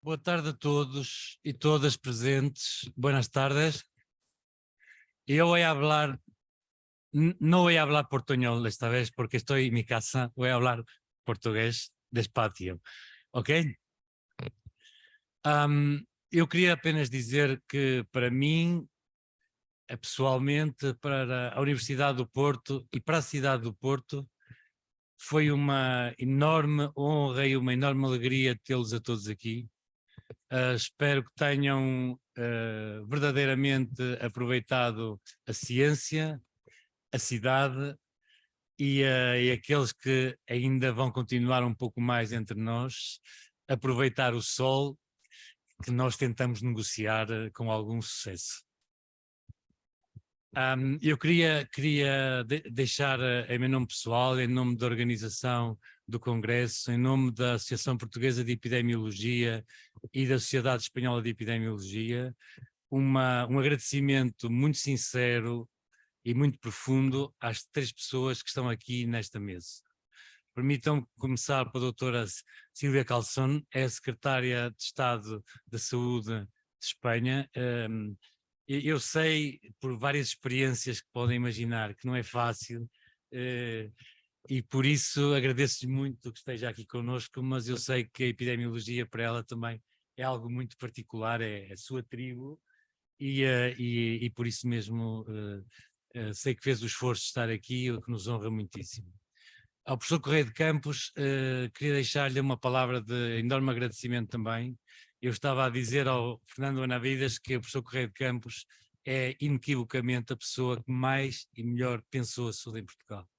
Boa tarde a todos y todas presentes. Buenas tardes. Yo voy a hablar, no voy a hablar portuñol esta vez porque estoy en mi casa, voy a hablar portugués despacio, ¿ok? Eu queria apenas dizer que para mim, pessoalmente, para a Universidade do Porto e para a cidade do Porto, foi uma enorme honra e uma enorme alegria tê-los a todos aqui. Espero que tenham verdadeiramente aproveitado a ciência, a cidade e aqueles que ainda vão continuar um pouco mais entre nós, aproveitar o sol que nós tentamos negociar com algum sucesso. Eu queria deixar em meu nome pessoal, em nome da organização do Congresso, em nome da Associação Portuguesa de Epidemiologia e da Sociedade Espanhola de Epidemiologia, um agradecimento muito sincero e muito profundo às três pessoas que estão aqui nesta mesa. Permitam-me começar pela doutora Sílvia Calzón, é a Secretária de Estado da Saúde de Espanha. Eu sei, por várias experiências que podem imaginar, que não é fácil, e por isso agradeço-lhe muito que esteja aqui connosco, mas eu sei que a epidemiologia para ela também é algo muito particular, é a sua tribo, e por isso mesmo sei que fez o esforço de estar aqui, o que nos honra muitíssimo. Ao professor Correia de Campos, queria deixar-lhe uma palavra de enorme agradecimento também. Eu estava a dizer ao Fernando Anavidas que o professor Correia de Campos é inequivocamente a pessoa que mais e melhor pensou a saúde em Portugal.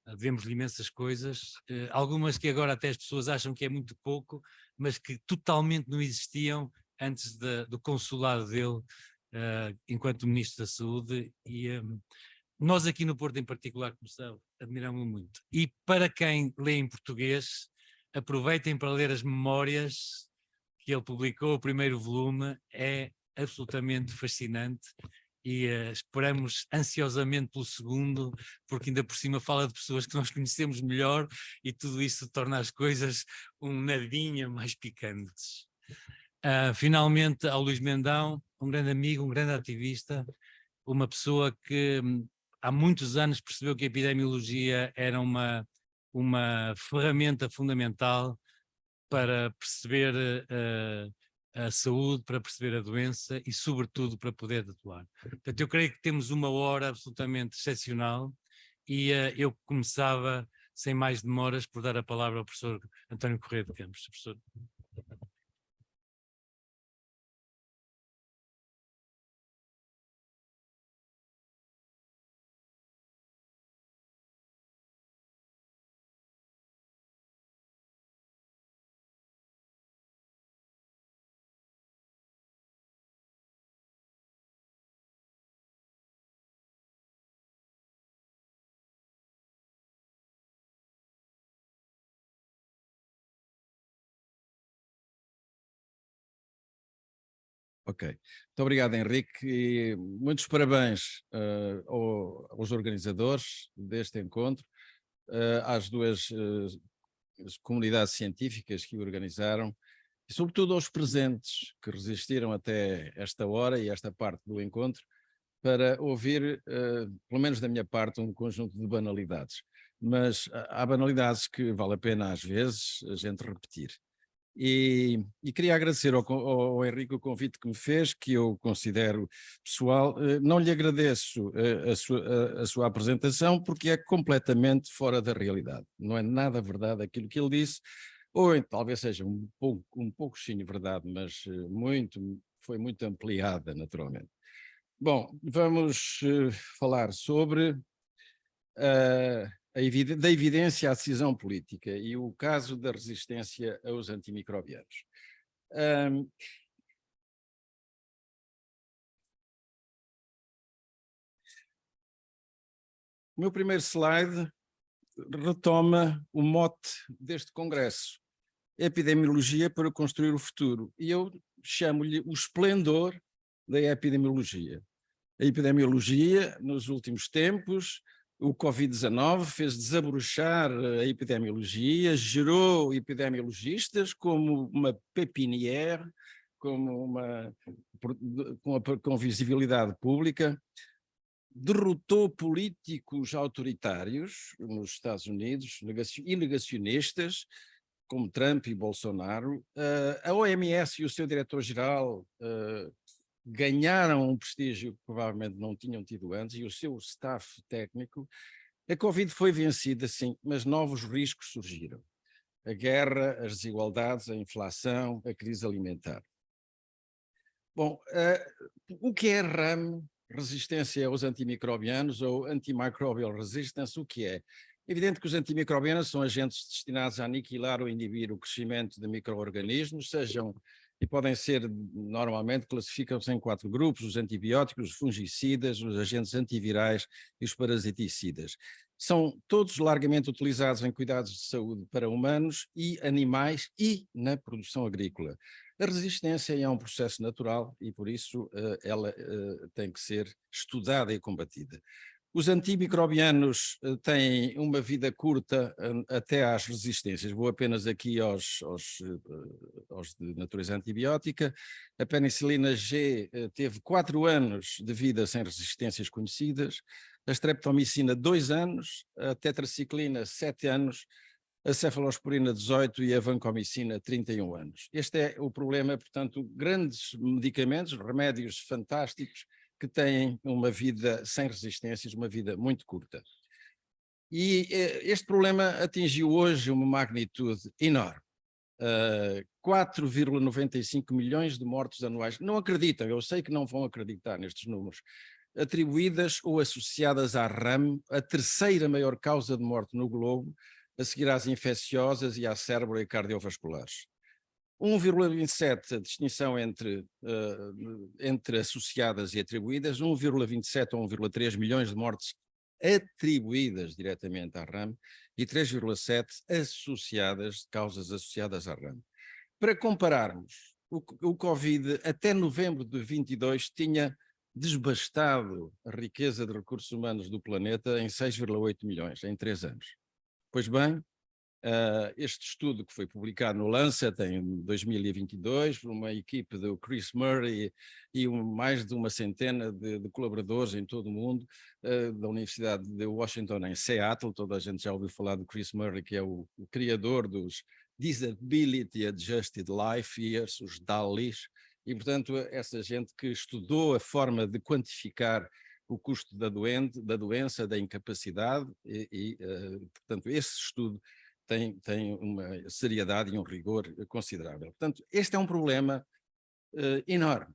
Devemos-lhe imensas coisas, algumas que agora até as pessoas acham que é muito pouco, mas que totalmente não existiam antes do consulado dele enquanto Ministro da Saúde, e nós aqui no Porto em particular, como sabe, admiramos muito. E para quem lê em português, aproveitem para ler as memórias que ele publicou, o primeiro volume, é absolutamente fascinante e esperamos ansiosamente pelo segundo, porque ainda por cima fala de pessoas que nós conhecemos melhor e tudo isso torna as coisas um nadinha mais picantes. Finalmente, ao Luís Mendão, um grande amigo, um grande ativista, uma pessoa que há muitos anos percebeu que a epidemiologia era uma ferramenta fundamental para perceber a saúde, para perceber a doença e, sobretudo, para poder atuar. Portanto, eu creio que temos uma hora absolutamente excepcional e eu começava, sem mais demoras, por dar a palavra ao professor António Correia de Campos. Professor. Ok, muito obrigado, Henrique, e muitos parabéns aos organizadores deste encontro, às duas comunidades científicas que o organizaram e sobretudo aos presentes que resistiram até esta hora e esta parte do encontro para ouvir, pelo menos da minha parte, um conjunto de banalidades. Mas há banalidades que vale a pena às vezes a gente repetir. E queria agradecer ao Henrique o convite que me fez, que eu considero pessoal. Não lhe agradeço a sua apresentação, porque é completamente fora da realidade. Não é nada verdade aquilo que ele disse, ou talvez seja um pouquinho verdade, mas foi muito ampliada, naturalmente. Bom, vamos falar sobre da evidência à decisão política e o caso da resistência aos antimicrobianos. O meu primeiro slide retoma o mote deste congresso, Epidemiologia para construir o futuro, e eu chamo-lhe o esplendor da epidemiologia. A epidemiologia, nos últimos tempos, O Covid-19 fez desabrochar a epidemiologia, gerou epidemiologistas como uma pépinière, como com visibilidade pública, derrotou políticos autoritários nos Estados Unidos e negacionistas, como Trump e Bolsonaro. A OMS e o seu diretor-geral ganharam um prestígio que provavelmente não tinham tido antes, e o seu staff técnico. A Covid foi vencida, sim, mas novos riscos surgiram. A guerra, as desigualdades, a inflação, a crise alimentar. Bom, o que é RAM, resistência aos antimicrobianos, ou antimicrobial resistance, o que é? É evidente que os antimicrobianos são agentes destinados a aniquilar ou inibir o crescimento de micro-organismos, e podem ser, normalmente, classificam-se em 4 grupos: os antibióticos, os fungicidas, os agentes antivirais e os parasiticidas. São todos largamente utilizados em cuidados de saúde para humanos e animais e na produção agrícola. A resistência é um processo natural e, por isso, ela tem que ser estudada e combatida. Os antimicrobianos têm uma vida curta até às resistências. Vou apenas aqui aos de natureza antibiótica. A penicilina G teve 4 anos de vida sem resistências conhecidas, a streptomicina 2 anos, a tetraciclina 7 anos, a cefalosporina 18 e a vancomicina 31 anos. Este é o problema, portanto, grandes medicamentos, remédios fantásticos, que têm uma vida sem resistências, uma vida muito curta. E este problema atingiu hoje uma magnitude enorme. 4,95 milhões de mortes anuais. Não acreditam, eu sei que não vão acreditar nestes números, atribuídas ou associadas à RAM, a terceira maior causa de morte no globo, a seguir às infecciosas e às cérebro- e cardiovasculares. 1,27 a distinção entre associadas e atribuídas, 1,27 a 1,3 milhões de mortes atribuídas diretamente à RAM e 3,7 associadas, causas associadas à RAM. Para compararmos, o Covid até novembro de 22 tinha desbastado a riqueza de recursos humanos do planeta em 6,8 milhões, em 3 anos. Pois bem, este estudo que foi publicado no Lancet em 2022 por uma equipe do Chris Murray e mais de uma centena de colaboradores em todo o mundo, da Universidade de Washington em Seattle. Toda a gente já ouviu falar do Chris Murray, que é o criador dos Disability Adjusted Life Years, os DALYs, e portanto essa gente que estudou a forma de quantificar o custo da doença, da incapacidade, portanto esse estudo tem uma seriedade e um rigor considerável. Portanto, este é um problema enorme.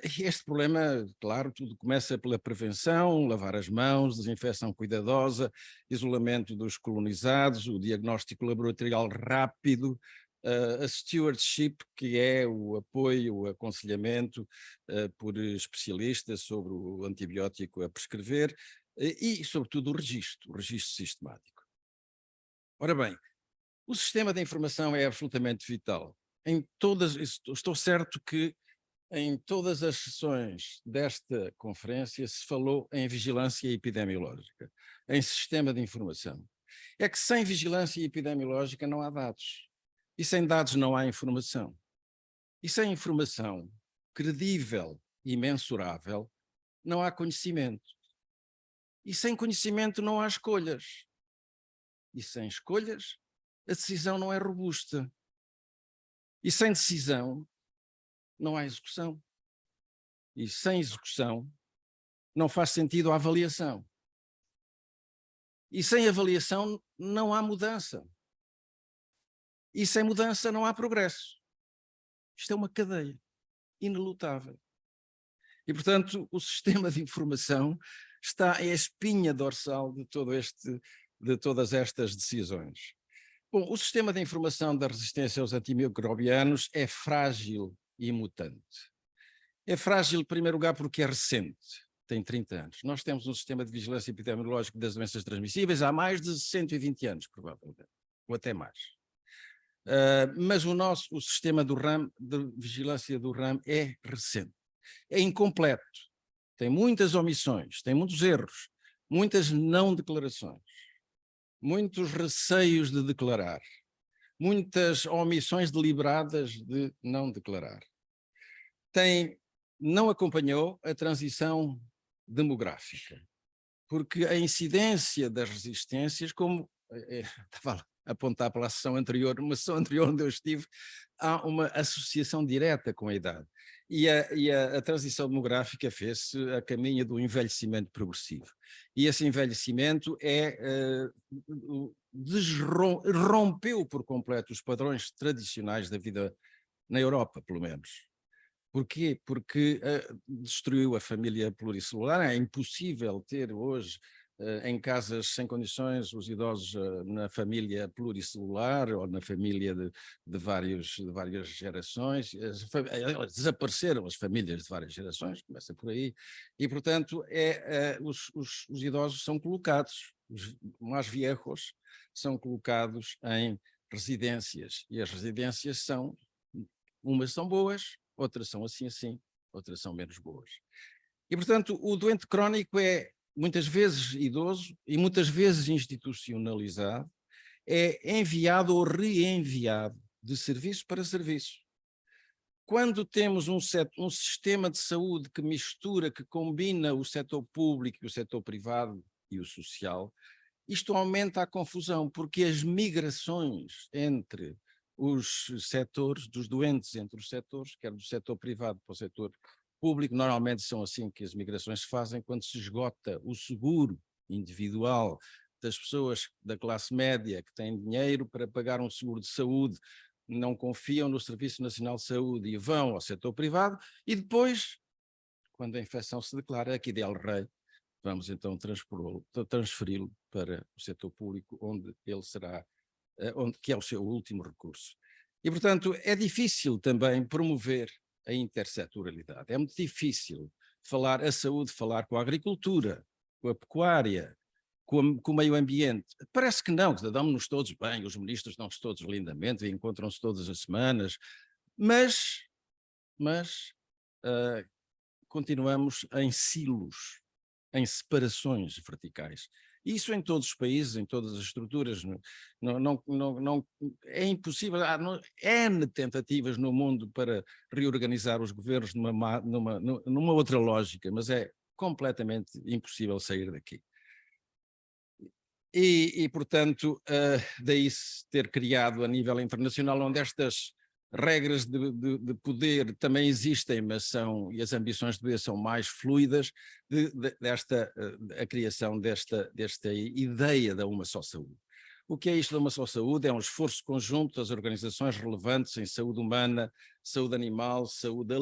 Este problema, claro, tudo começa pela prevenção, lavar as mãos, desinfecção cuidadosa, isolamento dos colonizados, o diagnóstico laboratorial rápido, a stewardship, que é o apoio, o aconselhamento por especialistas sobre o antibiótico a prescrever, e, sobretudo, o registro sistemático. Ora bem, o sistema de informação é absolutamente vital. Estou certo que em todas as sessões desta conferência se falou em vigilância epidemiológica, em sistema de informação. É que sem vigilância epidemiológica não há dados. E sem dados não há informação. E sem informação credível e mensurável não há conhecimento. E sem conhecimento não há escolhas. E sem escolhas, a decisão não é robusta. E sem decisão, não há execução. E sem execução, não faz sentido a avaliação. E sem avaliação, não há mudança. E sem mudança, não há progresso. Isto é uma cadeia inelutável. E, portanto, o sistema de informação é a espinha dorsal de todas estas decisões. Bom, o sistema de informação da resistência aos antimicrobianos é frágil e mutante. É frágil, em primeiro lugar, porque é recente, tem 30 anos. Nós temos um sistema de vigilância epidemiológica das doenças transmissíveis há mais de 120 anos, provavelmente, ou até mais. Mas o sistema do RAM, de vigilância do RAM, é recente, é incompleto. tem muitas omissões, tem muitos erros, muitas não declarações, muitos receios de declarar, muitas omissões deliberadas de não declarar. Não acompanhou a transição demográfica, porque a incidência das resistências, como estava a apontar para a sessão anterior, numa sessão anterior onde eu estive, há uma associação direta com a idade. E a transição demográfica fez-se a caminho do envelhecimento progressivo. E esse envelhecimento rompeu por completo os padrões tradicionais da vida na Europa, pelo menos. Porquê? Porque destruiu a família pluricelular. É impossível ter hoje em casas sem condições os idosos na família pluricelular ou na família de várias gerações. Desapareceram as famílias de várias gerações, começa por aí, e portanto os idosos são colocados, os mais viejos são colocados em residências, e as residências umas são boas, outras são assim, outras são menos boas. E, portanto, o doente crónico é muitas vezes idoso e muitas vezes institucionalizado, é enviado ou reenviado de serviço para serviço. Quando temos um sistema de saúde que mistura, que combina o setor público, o setor privado e o social, isto aumenta a confusão, porque as migrações entre os setores, dos doentes entre os setores, quer do setor privado para o setor público, normalmente são assim que as migrações se fazem, quando se esgota o seguro individual das pessoas da classe média que têm dinheiro para pagar um seguro de saúde, não confiam no Serviço Nacional de Saúde e vão ao setor privado, e depois, quando a infecção se declara, aqui de El Rei, vamos então transferi-lo para o setor público, onde ele será, que é o seu último recurso. E, portanto, é difícil também promover a intersetorialidade. É muito difícil falar a saúde, falar com a agricultura, com a pecuária, com o meio ambiente. Parece que não, que damos-nos todos bem, os ministros dão-se todos lindamente, encontram-se todas as semanas, mas continuamos em silos, em separações verticais. Isso em todos os países, em todas as estruturas, não é impossível. Há N tentativas no mundo para reorganizar os governos numa outra lógica, mas é completamente impossível sair daqui. E portanto, daí se ter criado a nível internacional, onde estas regras de poder também existem, mas e as ambições de poder são mais fluidas, a criação desta ideia da uma só saúde. O que é isto da uma só saúde? É um esforço conjunto das organizações relevantes em saúde humana, saúde animal, saúde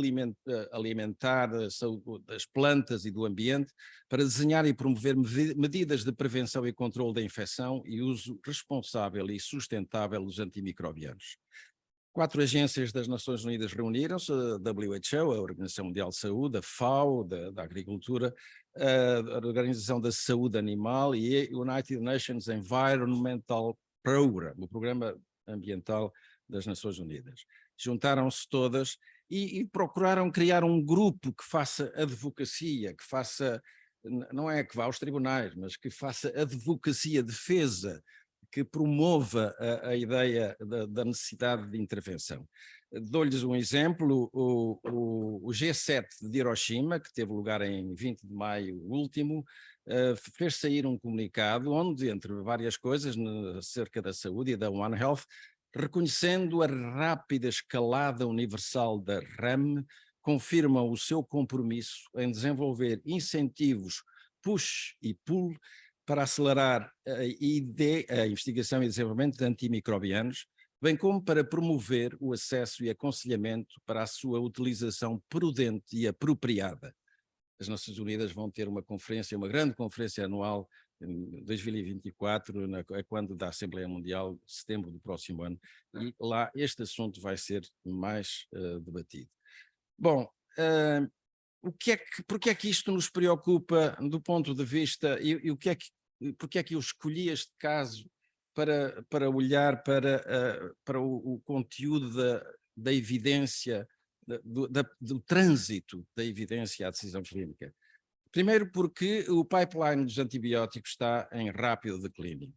alimentar, saúde das plantas e do ambiente, para desenhar e promover medidas de prevenção e controle da infecção e uso responsável e sustentável dos antimicrobianos. 4 agências das Nações Unidas reuniram-se, a WHO, a Organização Mundial de Saúde, a FAO, da Agricultura, a Organização da Saúde Animal e a United Nations Environmental Program, o Programa Ambiental das Nações Unidas. Juntaram-se todas e procuraram criar um grupo que faça advocacia, que faça, não é que vá aos tribunais, mas que faça advocacia, defesa, que promova a ideia da necessidade de intervenção. Dou-lhes um exemplo, o G7 de Hiroshima, que teve lugar em 20 de maio último, fez sair um comunicado onde, entre várias coisas, acerca da saúde e da One Health, reconhecendo a rápida escalada universal da RAM, confirmam o seu compromisso em desenvolver incentivos push e pull para acelerar a investigação e desenvolvimento de antimicrobianos, bem como para promover o acesso e aconselhamento para a sua utilização prudente e apropriada. As Nações Unidas vão ter uma grande conferência anual em 2024, quando da Assembleia Mundial, de setembro do próximo ano, e lá este assunto vai ser mais debatido. Bom, porque é que isto nos preocupa do ponto de vista, e porque é que eu escolhi este caso para olhar para o conteúdo da evidência, do trânsito da evidência à decisão clínica? Primeiro porque o pipeline dos antibióticos está em rápido declínio.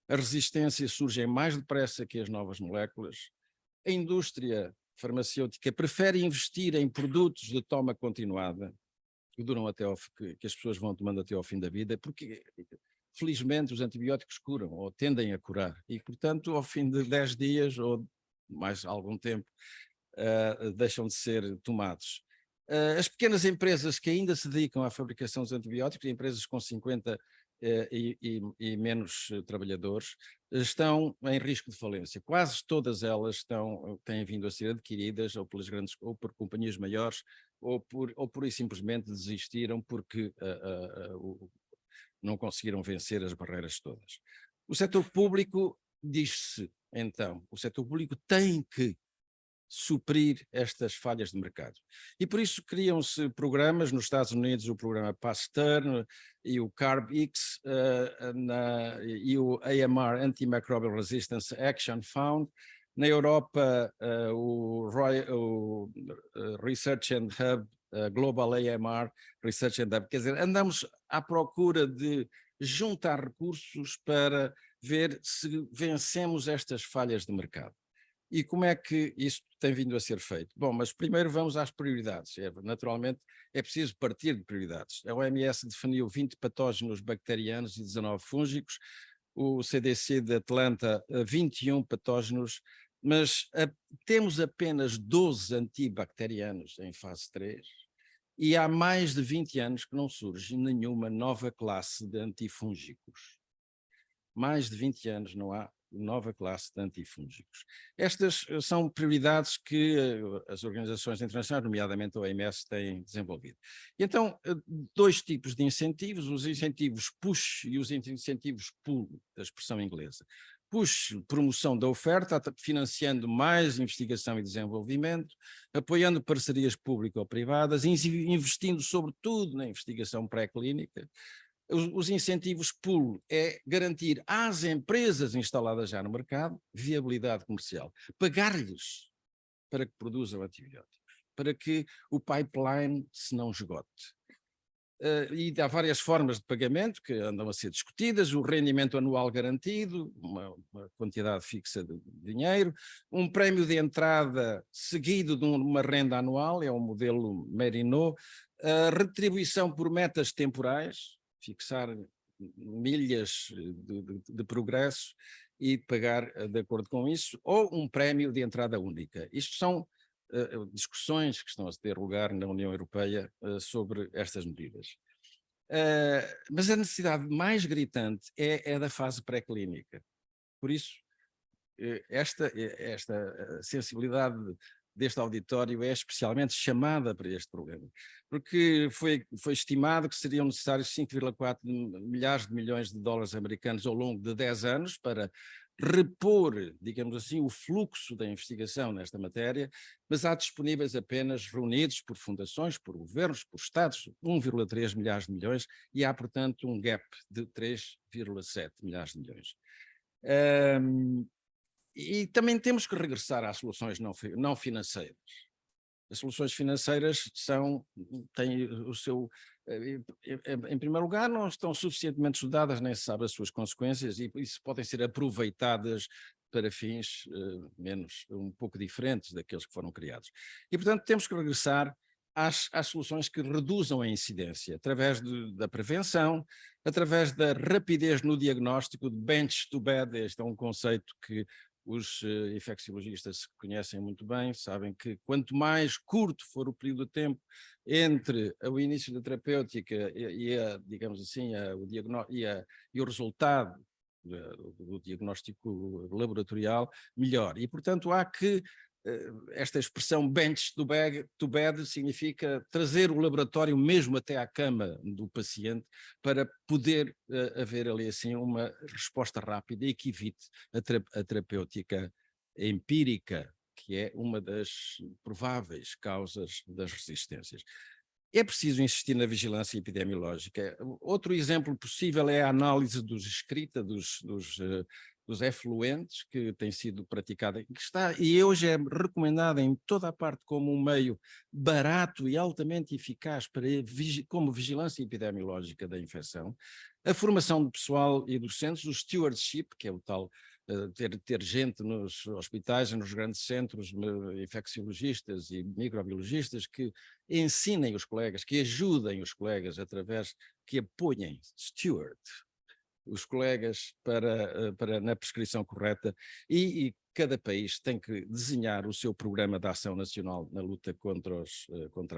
As resistências surgem mais depressa que as novas moléculas. A indústria farmacêutica prefere investir em produtos de toma continuada, que duram até que as pessoas vão tomando até ao fim da vida, porque felizmente os antibióticos curam ou tendem a curar e, portanto, ao fim de 10 dias ou mais algum tempo, deixam de ser tomados. As pequenas empresas que ainda se dedicam à fabricação dos antibióticos, empresas com 50 e menos trabalhadores, estão em risco de falência. Quase todas elas têm vindo a ser adquiridas ou pelas grandes, ou por companhias maiores, ou por e simplesmente desistiram porque não conseguiram vencer as barreiras todas. O setor público, diz-se então, o setor público tem que suprir estas falhas de mercado. E por isso criam-se programas, nos Estados Unidos o programa Pasteur e o CARB-X e o AMR, Antimicrobial Resistance Action Fund. Na Europa o Research and Hub, Global AMR Research and Hub, quer dizer, andamos à procura de juntar recursos para ver se vencemos estas falhas de mercado. E como é que isso tem vindo a ser feito? Bom, mas primeiro vamos às prioridades. Naturalmente, é preciso partir de prioridades. A OMS definiu 20 patógenos bacterianos e 19 fúngicos, o CDC de Atlanta 21 patógenos, mas temos apenas 12 antibacterianos em fase 3 e há mais de 20 anos que não surge nenhuma nova classe de antifúngicos. Mais de 20 anos não há nova classe de antifúngicos. Estas são prioridades que as organizações internacionais, nomeadamente a OMS, têm desenvolvido. E então, dois tipos de incentivos, os incentivos push e os incentivos pull, da expressão inglesa. Push, promoção da oferta, financiando mais investigação e desenvolvimento, apoiando parcerias público-privadas, investindo sobretudo na investigação pré-clínica. Os incentivos pull é garantir às empresas instaladas já no mercado viabilidade comercial, pagar-lhes para que produzam antibióticos, para que o pipeline se não esgote. E há várias formas de pagamento que andam a ser discutidas, o rendimento anual garantido, uma quantidade fixa de dinheiro, um prémio de entrada seguido de uma renda anual, é um modelo Merinot, a retribuição por metas temporais, fixar milhas de progresso e pagar de acordo com isso, ou um prémio de entrada única. Isto são discussões que estão a ter lugar na União Europeia sobre estas medidas. Mas a necessidade mais gritante é da fase pré-clínica. Por isso, esta sensibilidade deste auditório é especialmente chamada para este problema, porque foi estimado que seriam necessários 5,4 milhares de milhões de dólares americanos ao longo de 10 anos para repor, digamos assim, o fluxo da investigação nesta matéria, mas há disponíveis apenas, reunidos por fundações, por governos, por estados, 1,3 milhares de milhões, e há, portanto, um gap de 3,7 milhares de milhões. E também temos que regressar às soluções não financeiras. As soluções financeiras têm o seu... Em primeiro lugar, não estão suficientemente estudadas, nem se sabe as suas consequências, e isso podem ser aproveitadas para fins um pouco diferentes daqueles que foram criados. E, portanto, temos que regressar às soluções que reduzam a incidência, através da prevenção, através da rapidez no diagnóstico, de bench to bed. Este é um conceito que os infecciologistas conhecem muito bem, sabem que quanto mais curto for o período de tempo entre o início da terapêutica digamos assim, o resultado do diagnóstico laboratorial, melhor. E, portanto, há que esta expressão bench to bed significa trazer o laboratório mesmo até à cama do paciente para poder haver ali assim uma resposta rápida e que evite a terapêutica empírica, que é uma das prováveis causas das resistências. É preciso insistir na vigilância epidemiológica. Outro exemplo possível é a análise escrita dos dos efluentes, que tem sido praticada, que está e hoje é recomendada em toda a parte como um meio barato e altamente eficaz para como vigilância epidemiológica da infecção, a formação do pessoal e docentes, o stewardship, que é o tal ter gente nos hospitais e nos grandes centros, infecciologistas e microbiologistas, que ensinem os colegas, que ajudem os colegas através, que apoiem, steward, os colegas para na prescrição correta e cada país tem que desenhar o seu programa de ação nacional na luta contra as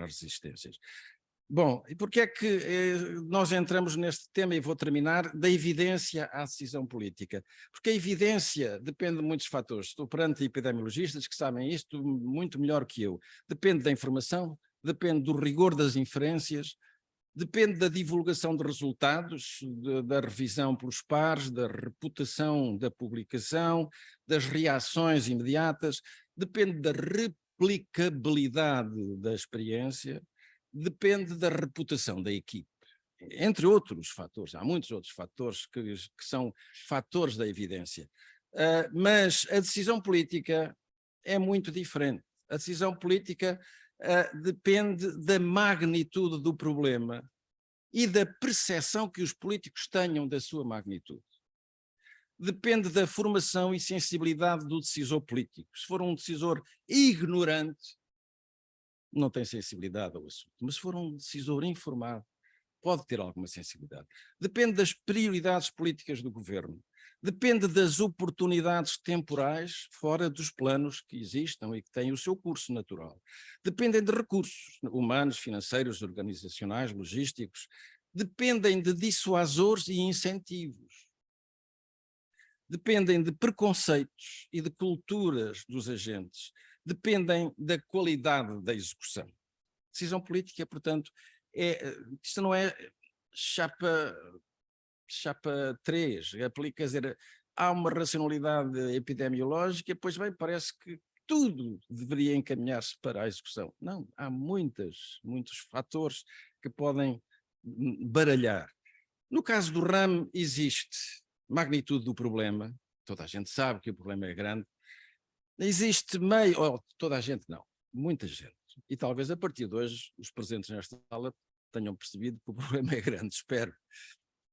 resistências. Bom, e porque é que nós entramos neste tema, e vou terminar, da evidência à decisão política? Porque a evidência depende de muitos fatores. Estou perante epidemiologistas que sabem isto muito melhor que eu. Depende da informação, depende do rigor das inferências, depende da divulgação de resultados, da revisão pelos pares, da reputação da publicação, das reações imediatas, depende da replicabilidade da experiência, depende da reputação da equipe, entre outros fatores. Há muitos outros fatores que são fatores da evidência. Mas a decisão política é muito diferente. A decisão política depende da magnitude do problema e da percepção que os políticos tenham da sua magnitude. Depende da formação e sensibilidade do decisor político. Se for um decisor ignorante, não tem sensibilidade ao assunto, mas se for um decisor informado, pode ter alguma sensibilidade. Depende das prioridades políticas do governo, depende das oportunidades temporais fora dos planos que existam e que têm o seu curso natural. Dependem de recursos humanos, financeiros, organizacionais, logísticos, dependem de dissuasores e incentivos. Dependem de preconceitos e de culturas dos agentes, dependem da qualidade da execução. Decisão política, portanto, isto não é chapa 3, quer dizer, há uma racionalidade epidemiológica, pois bem, parece que tudo deveria encaminhar-se para a execução. Não, há muitos fatores que podem baralhar. No caso do RAM, existe magnitude do problema, toda a gente sabe que o problema é grande, existe toda a gente não, muita gente, e talvez a partir de hoje os presentes nesta sala tenham percebido que o problema é grande, espero,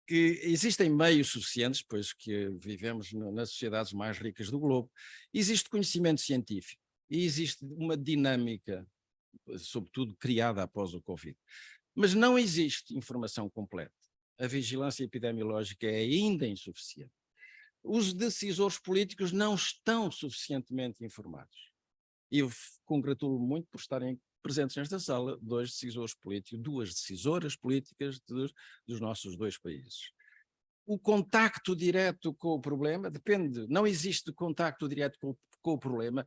que existem meios suficientes, pois que vivemos nas sociedades mais ricas do globo, existe conhecimento científico e existe uma dinâmica, sobretudo criada após o Covid, mas não existe informação completa. A vigilância epidemiológica é ainda insuficiente. Os decisores políticos não estão suficientemente informados. E eu congratulo muito por estarem presentes nesta sala dois decisores políticos, duas decisoras políticas dos nossos dois países. O contacto direto com o problema depende, não existe contacto direto com o problema,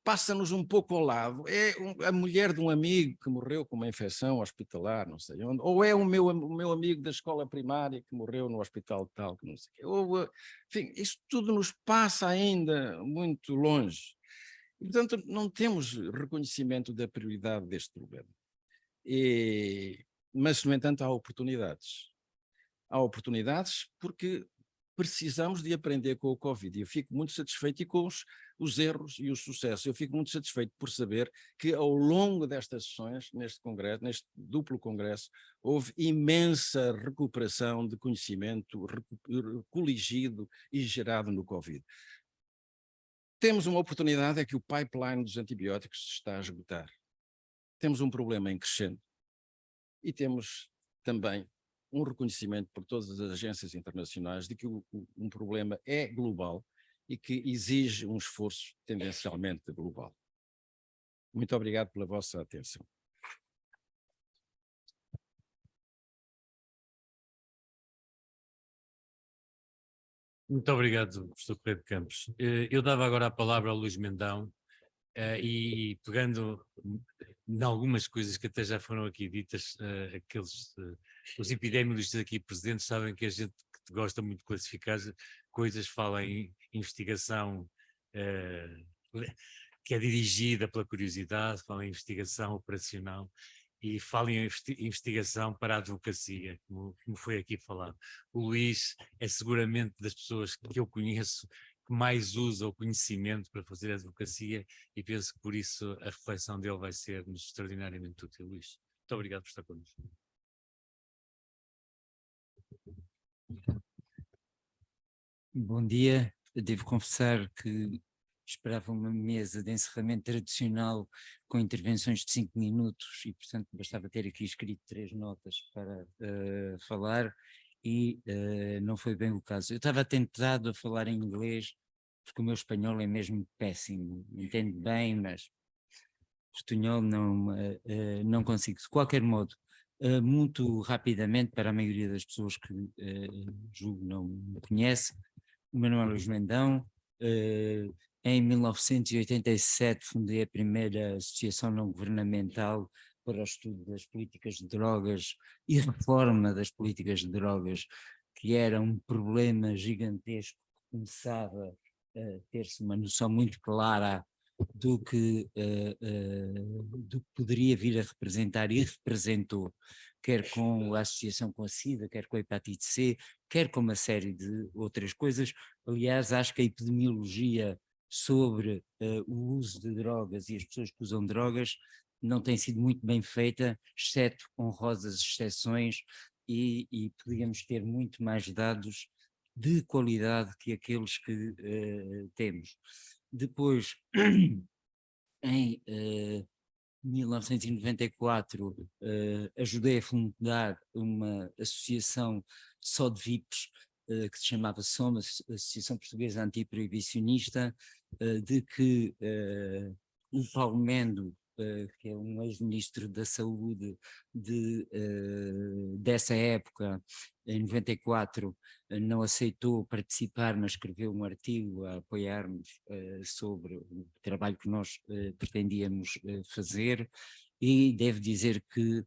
passa-nos um pouco ao lado, é a mulher de um amigo que morreu com uma infecção hospitalar, não sei onde, ou é o meu amigo da escola primária que morreu no hospital tal, que não sei o quê, ou, enfim, isso tudo nos passa ainda muito longe. E, portanto, não temos reconhecimento da prioridade deste problema. Mas, no entanto, há oportunidades. Há oportunidades porque precisamos de aprender com o Covid. E eu fico muito satisfeito e com os erros e os sucessos. Eu fico muito satisfeito por saber que ao longo destas sessões, neste congresso, neste duplo congresso, houve imensa recuperação de conhecimento coligido e gerado no Covid. Temos uma oportunidade, é que o pipeline dos antibióticos se está a esgotar. Temos um problema em crescendo e temos também um reconhecimento por todas as agências internacionais de que um problema é global e que exige um esforço tendencialmente global. Muito obrigado pela vossa atenção. Muito obrigado, professor Correia de Campos. Eu dava agora a palavra ao Luís Mendão e pegando em algumas coisas que até já foram aqui ditas, os epidemiologistas aqui presentes sabem que a gente que gosta muito de classificar coisas, fala em investigação que é dirigida pela curiosidade, fala em investigação operacional e falo em investigação para a advocacia, como foi aqui falado. O Luís é seguramente das pessoas que eu conheço que mais usa o conhecimento para fazer advocacia e penso que por isso a reflexão dele vai ser-nos extraordinariamente útil, Luís. Muito obrigado por estar connosco. Bom dia, eu devo confessar que esperava uma mesa de encerramento tradicional com intervenções de 5 minutos e, portanto, bastava ter aqui escrito 3 notas para falar e não foi bem o caso. Eu estava tentado a falar em inglês porque o meu espanhol é mesmo péssimo, entendo bem, mas portunhol não consigo. De qualquer modo, muito rapidamente, para a maioria das pessoas que julgo não me conhece, o meu nome é Luís Mendão. Em 1987 fundei a primeira associação não governamental para o estudo das políticas de drogas e reforma das políticas de drogas, que era um problema gigantesco que começava a ter-se uma noção muito clara do que poderia vir a representar e representou, quer com a associação com a SIDA, quer com a hepatite C, quer com uma série de outras coisas. Aliás, acho que a epidemiologia sobre o uso de drogas e as pessoas que usam drogas não tem sido muito bem feita, exceto honrosas exceções, e podíamos ter muito mais dados de qualidade que aqueles que temos. Depois, em 1994, ajudei a fundar uma associação só de VIPs, que se chamava SOMA, Associação Portuguesa Antiproibicionista, de que o Paulo Mendo, que é um ex-ministro da Saúde dessa época, em 94, não aceitou participar, mas escreveu um artigo a apoiar-nos sobre o trabalho que nós pretendíamos fazer, e devo dizer que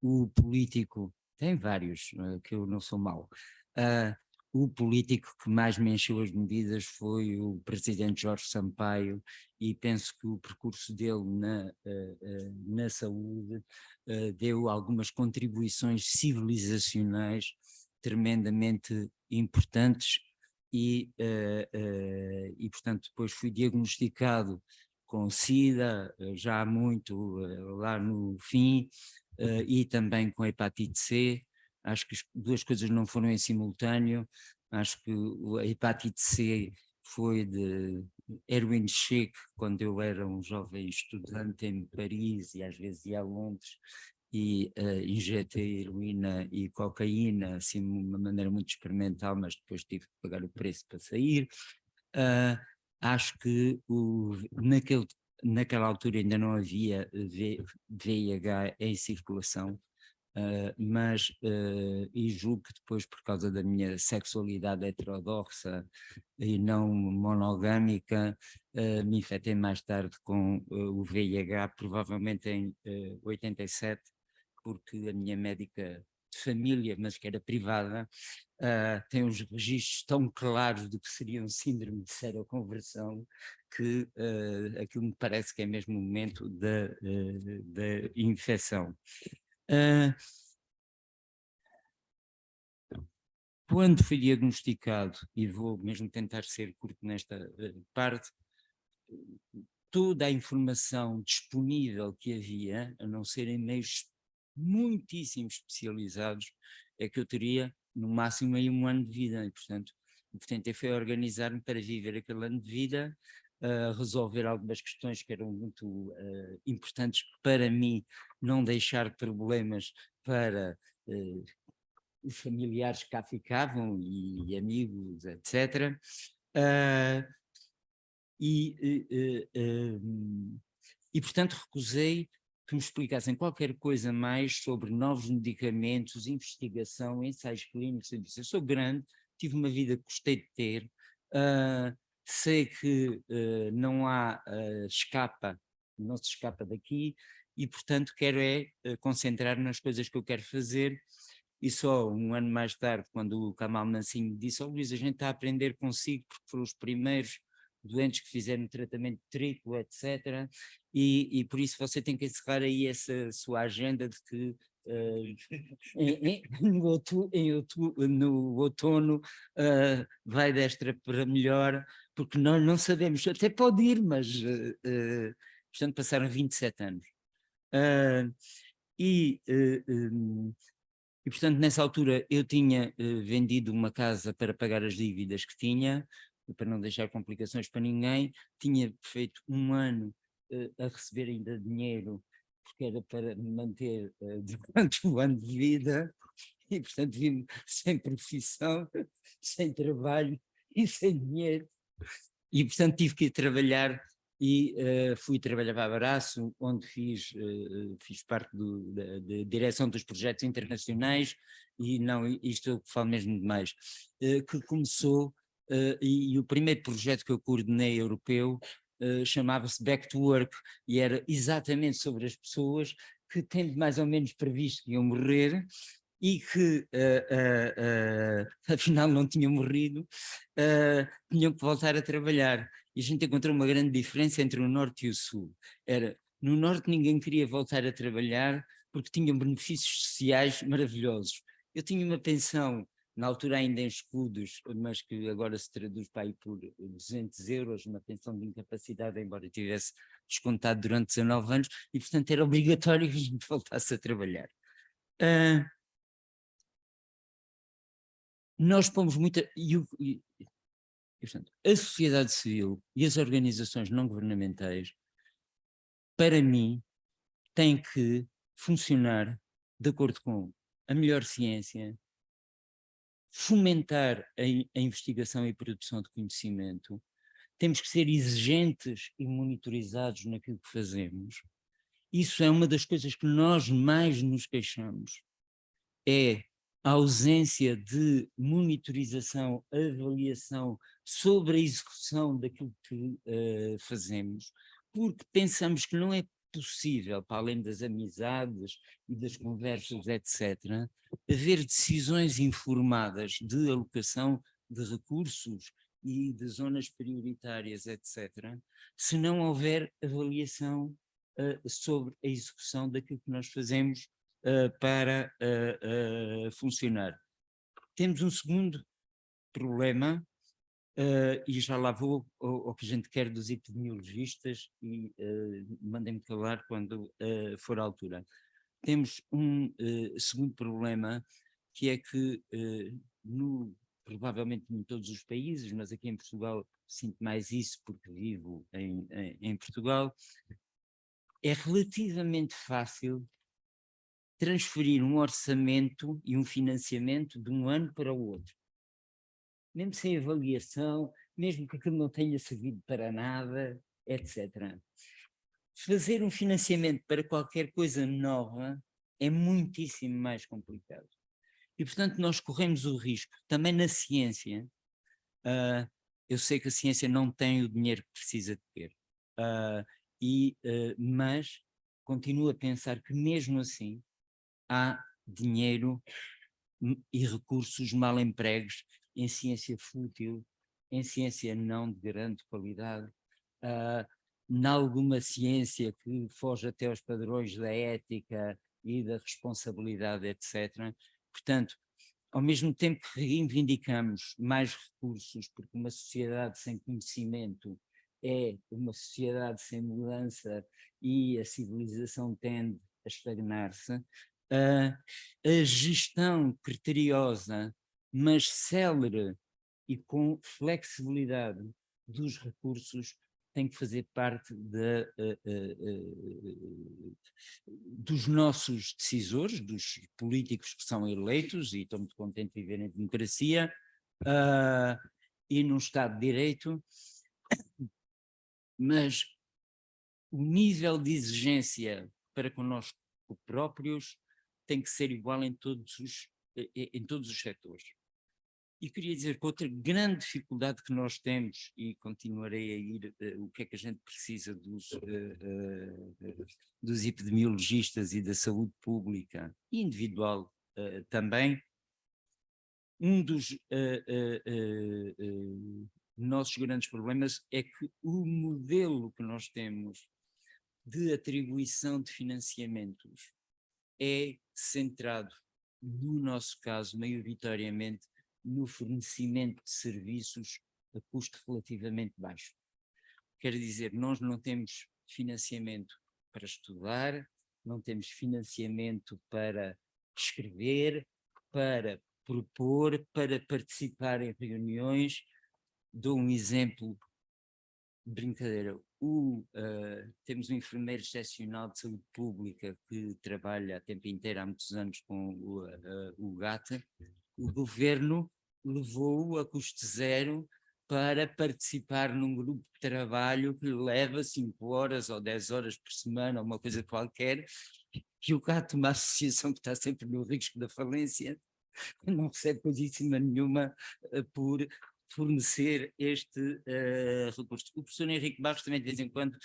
o político, tem vários, que eu não sou mau, o político que mais me encheu as medidas foi o presidente Jorge Sampaio, e penso que o percurso dele na saúde deu algumas contribuições civilizacionais tremendamente importantes, e portanto depois fui diagnosticado com SIDA já há muito, lá no fim, e também com hepatite C. Acho que as duas coisas não foram em simultâneo. Acho que a hepatite C foi de heroin chic, quando eu era um jovem estudante em Paris e às vezes ia a Londres, e injetei heroína e cocaína, assim de uma maneira muito experimental, mas depois tive que pagar o preço para sair. Acho que naquela altura ainda não havia VIH em circulação, e julgo que depois, por causa da minha sexualidade heterodoxa e não monogâmica, me infectei mais tarde com o VIH, provavelmente em 87, porque a minha médica de família, mas que era privada, tem uns registros tão claros do que seria um síndrome de seroconversão, que aquilo me parece que é mesmo o momento da infecção. Quando fui diagnosticado, e vou mesmo tentar ser curto nesta parte, toda a informação disponível que havia, a não ser em meios muitíssimo especializados, é que eu teria no máximo aí um ano de vida, e portanto o que tentei foi organizar-me para viver aquele ano de vida, resolver algumas questões que eram muito importantes para mim, não deixar problemas para os familiares que cá ficavam e amigos, etc. E portanto recusei que me explicassem qualquer coisa mais sobre novos medicamentos, investigação, ensaios clínicos. Eu disse, eu sou grande, tive uma vida que gostei de ter, sei que não há não se escapa daqui, e portanto quero concentrar-me nas coisas que eu quero fazer. E só um ano mais tarde, quando o Kamal Mansinho disse, Luís, a gente está a aprender consigo porque foram os primeiros doentes que fizeram tratamento triplo, etc. E por isso você tem que encerrar aí essa sua agenda de que no outono vai de extra para melhor, porque nós não sabemos, até pode ir, mas portanto passaram 27 anos. E portanto nessa altura eu tinha vendido uma casa para pagar as dívidas que tinha, para não deixar complicações para ninguém, tinha feito um ano a receber ainda dinheiro, porque era para me manter durante o ano de vida, e portanto vi-me sem profissão, sem trabalho e sem dinheiro, e portanto tive que ir trabalhar, e fui trabalhar para a Baraço, onde fiz parte da direção dos projetos internacionais, e não, isto eu falo mesmo demais, que começou, e o primeiro projeto que eu coordenei europeu chamava-se Back to Work, e era exatamente sobre as pessoas que, tendo mais ou menos previsto que iam morrer, e que afinal não tinham morrido, tinham que voltar a trabalhar. E a gente encontrou uma grande diferença entre o Norte e o Sul. Era, no Norte ninguém queria voltar a trabalhar porque tinham benefícios sociais maravilhosos. Eu tinha uma pensão, na altura ainda em escudos, mas que agora se traduz para aí por 200 euros, uma pensão de incapacidade, embora tivesse descontado durante 19 anos, e portanto era obrigatório que a gente voltasse a trabalhar. Nós pomos muita... portanto, a sociedade civil e as organizações não governamentais, para mim, têm que funcionar de acordo com a melhor ciência, fomentar a investigação e produção de conhecimento, temos que ser exigentes e monitorizados naquilo que fazemos. Isso é uma das coisas que nós mais nos queixamos, é a ausência de monitorização, avaliação sobre a execução daquilo que fazemos, porque pensamos que não é possível, para além das amizades e das conversas, etc., haver decisões informadas de alocação de recursos e de zonas prioritárias, etc., se não houver avaliação sobre a execução daquilo que nós fazemos para funcionar. Temos um segundo problema, e já lá vou ao que a gente quer dos epidemiologistas, e mandem-me calar quando for a altura. Temos um segundo problema, que é que provavelmente em todos os países, mas aqui em Portugal sinto mais isso porque vivo em Portugal, é relativamente fácil transferir um orçamento e um financiamento de um ano para o outro. Mesmo sem avaliação, mesmo que aquilo não tenha servido para nada, etc. Fazer um financiamento para qualquer coisa nova é muitíssimo mais complicado. E, portanto, nós corremos o risco, também na ciência, eu sei que a ciência não tem o dinheiro que precisa de ter, mas continuo a pensar que mesmo assim, há dinheiro e recursos mal empregos em ciência fútil, em ciência não de grande qualidade, em alguma ciência que foge até aos padrões da ética e da responsabilidade, etc. Portanto, ao mesmo tempo que reivindicamos mais recursos, porque uma sociedade sem conhecimento é uma sociedade sem mudança e a civilização tende a estagnar-se, a gestão criteriosa, mas célere e com flexibilidade dos recursos tem que fazer parte dos nossos decisores, dos políticos que são eleitos, e estou muito contente de viver em democracia, e num Estado de Direito, mas o nível de exigência para connosco próprios tem que ser igual em todos os setores. E queria dizer que outra grande dificuldade que nós temos, e continuarei a ir, o que é que a gente precisa dos epidemiologistas e da saúde pública, individual também, um dos nossos grandes problemas é que o modelo que nós temos de atribuição de financiamentos é centrado, no nosso caso, maioritariamente, no fornecimento de serviços a custo relativamente baixo. Quer dizer, nós não temos financiamento para estudar, não temos financiamento para escrever, para propor, para participar em reuniões. Dou um exemplo de brincadeira. Temos um enfermeiro excepcional de saúde pública que trabalha a tempo inteiro há muitos anos com o GATA. O governo levou-o a custo zero para participar num grupo de trabalho que leva 5 horas ou 10 horas por semana, ou uma coisa qualquer, e o GATA, uma associação que está sempre no risco da falência, não recebe coisíssima nenhuma por fornecer este recurso. O professor Henrique Barros também de vez em quando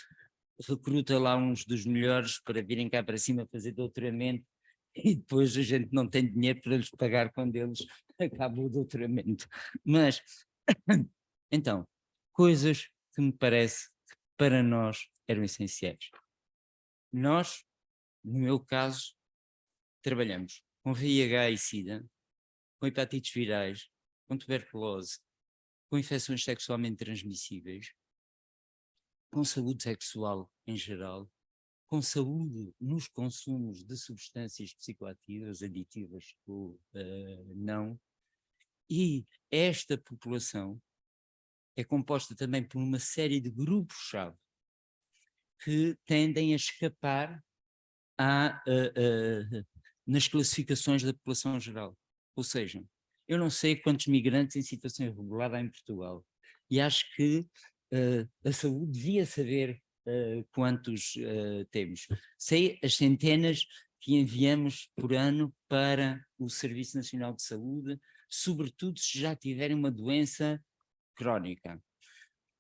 recruta lá uns dos melhores para virem cá para cima fazer doutoramento, e depois a gente não tem dinheiro para lhes pagar quando eles acabam o doutoramento. Mas, então, coisas que me parece que para nós eram essenciais. Nós, no meu caso, trabalhamos com VIH e SIDA, com hepatites virais, com tuberculose, com infecções sexualmente transmissíveis, com saúde sexual em geral, com saúde nos consumos de substâncias psicoativas, aditivas ou não, e esta população é composta também por uma série de grupos-chave que tendem a escapar nas classificações da população geral. Ou seja, eu não sei quantos migrantes em situação irregular há em Portugal, e acho que a saúde devia saber quantos temos. Sei as centenas que enviamos por ano para o Serviço Nacional de Saúde, sobretudo se já tiverem uma doença crónica,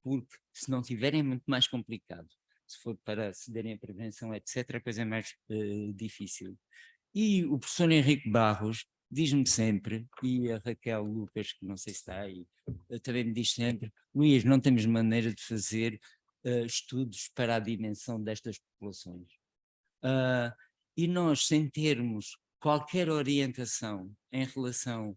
porque se não tiverem é muito mais complicado. Se for para acederem à prevenção, etc., a coisa é mais difícil. E o professor Henrique Barros diz-me sempre, e a Raquel Lucas, que não sei se está aí, também me diz sempre: Luís, não temos maneira de fazer estudos para a dimensão destas populações. E nós, sem termos qualquer orientação em relação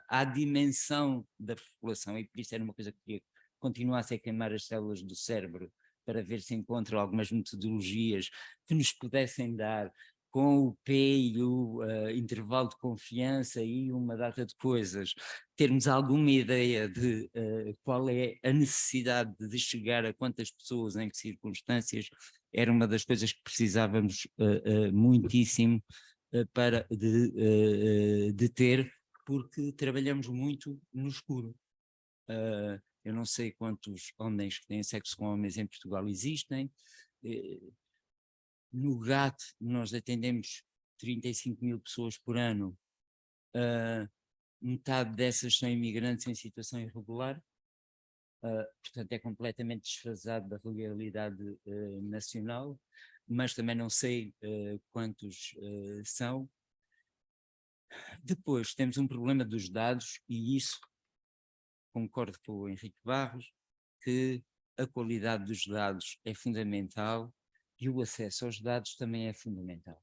à dimensão da população, e por isso era uma coisa que queria continuasse a queimar as células do cérebro, para ver se encontro algumas metodologias que nos pudessem dar, com o P e o intervalo de confiança e uma data de coisas, termos alguma ideia de qual é a necessidade de chegar a quantas pessoas, em que circunstâncias, era uma das coisas que precisávamos muitíssimo de ter, porque trabalhamos muito no escuro. Eu não sei quantos homens que têm sexo com homens em Portugal existem. No GAT nós atendemos 35 mil pessoas por ano, metade dessas são imigrantes em situação irregular, portanto é completamente desfasado da realidade nacional, mas também não sei quantos são. Depois temos um problema dos dados, e isso concordo com o Henrique Barros, que a qualidade dos dados é fundamental e o acesso aos dados também é fundamental.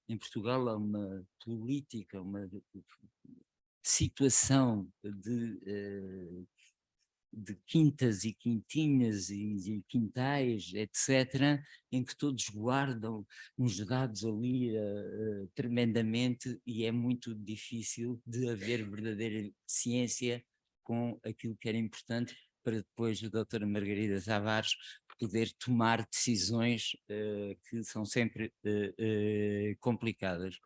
Em Portugal há uma política, uma situação de quintas e quintinhas e quintais, etc., em que todos guardam uns dados ali tremendamente, e é muito difícil de haver verdadeira ciência com aquilo que era importante para depois a doutora Margarida Tavares poder tomar decisões que são sempre complicadas.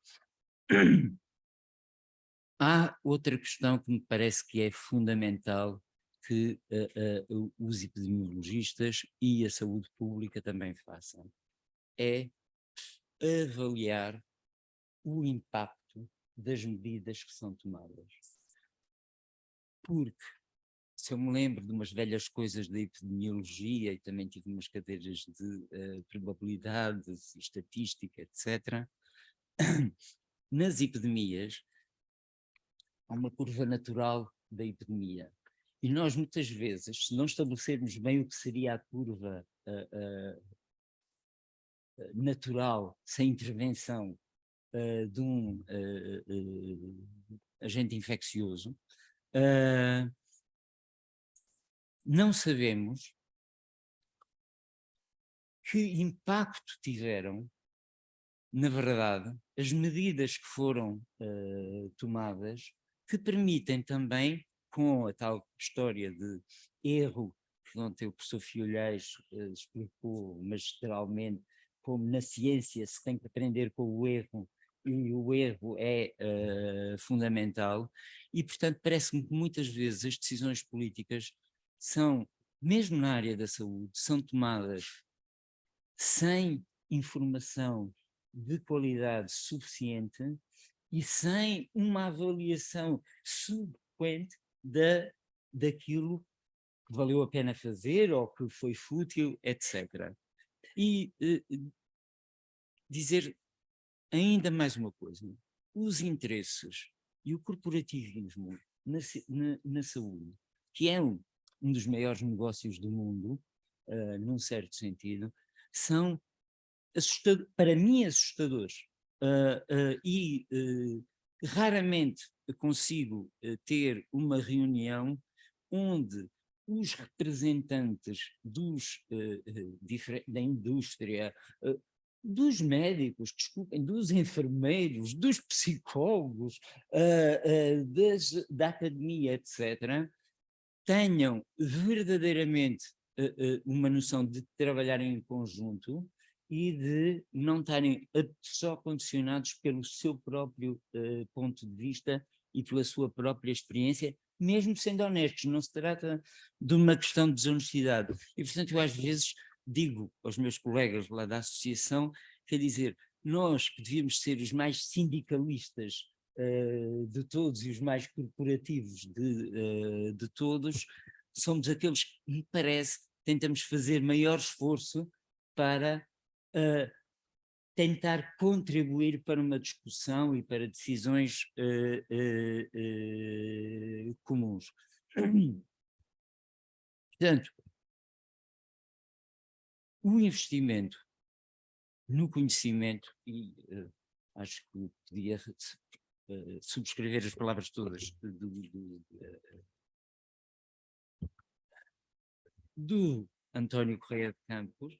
Há outra questão que me parece que é fundamental, que os epidemiologistas e a saúde pública também façam, é avaliar o impacto das medidas que são tomadas. Porque, se eu me lembro de umas velhas coisas da epidemiologia, e também tive umas cadeiras de probabilidades, estatística, etc., nas epidemias há uma curva natural da epidemia, E nós, muitas vezes, se não estabelecermos bem o que seria a curva natural, sem intervenção de um agente infeccioso, não sabemos que impacto tiveram, na verdade, as medidas que foram tomadas, que permitem também, com a tal história de erro, que ontem o professor Fiolhais explicou magistralmente, como na ciência se tem que aprender com o erro, e o erro é fundamental, e portanto parece-me que muitas vezes as decisões políticas são, mesmo na área da saúde, são tomadas sem informação de qualidade suficiente e sem uma avaliação subsequente daquilo que valeu a pena fazer ou que foi fútil, etc. E dizer ainda mais uma coisa, os interesses e o corporativismo na saúde, que é um dos maiores negócios do mundo, num certo sentido, são para mim assustadores. E raramente consigo ter uma reunião onde os representantes da indústria, dos médicos, desculpem, dos enfermeiros, dos psicólogos, da academia, etc., tenham verdadeiramente uma noção de trabalhar em conjunto e de não estarem só condicionados pelo seu próprio ponto de vista e pela sua própria experiência, mesmo sendo honestos. Não se trata de uma questão de desonestidade. E, portanto, eu às vezes digo aos meus colegas lá da associação, quer dizer, nós que devíamos ser os mais sindicalistas de todos e os mais corporativos de todos, somos aqueles que, me parece, tentamos fazer maior esforço para tentar contribuir para uma discussão e para decisões comuns. Portanto, o investimento no conhecimento, e acho que podia subscrever as palavras todas do António Correia de Campos,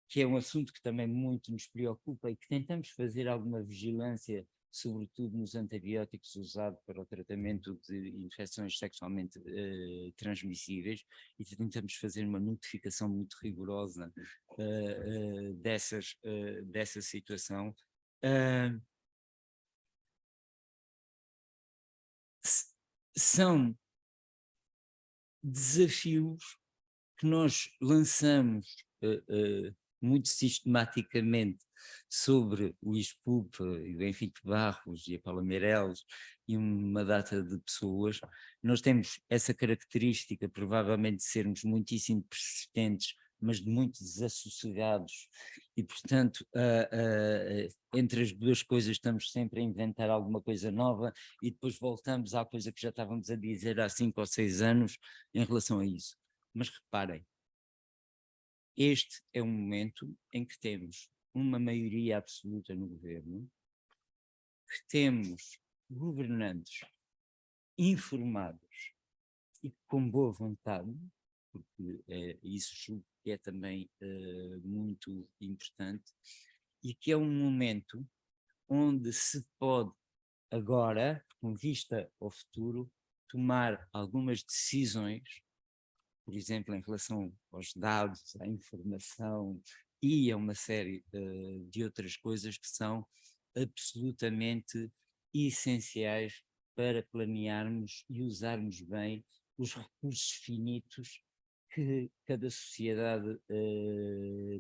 que é um assunto que também muito nos preocupa e que tentamos fazer alguma vigilância, sobretudo nos antibióticos usados para o tratamento de infecções sexualmente transmissíveis, e tentamos fazer uma notificação muito rigorosa dessa situação. São desafios que nós lançamos muito sistematicamente sobre o ISPUP e o Henrique Barros e a Paula Meireles e uma data de pessoas. Nós temos essa característica, provavelmente, de sermos muitíssimo persistentes, mas de muito desassossegados, e portanto entre as duas coisas estamos sempre a inventar alguma coisa nova e depois voltamos à coisa que já estávamos a dizer há 5 ou 6 anos em relação a isso. Mas reparem, este é um momento em que temos uma maioria absoluta no governo, que temos governantes informados e com boa vontade, porque isso é também muito importante, e que é um momento onde se pode agora, com vista ao futuro, tomar algumas decisões, por exemplo, em relação aos dados, à informação e a uma série de outras coisas que são absolutamente essenciais para planearmos e usarmos bem os recursos finitos que cada sociedade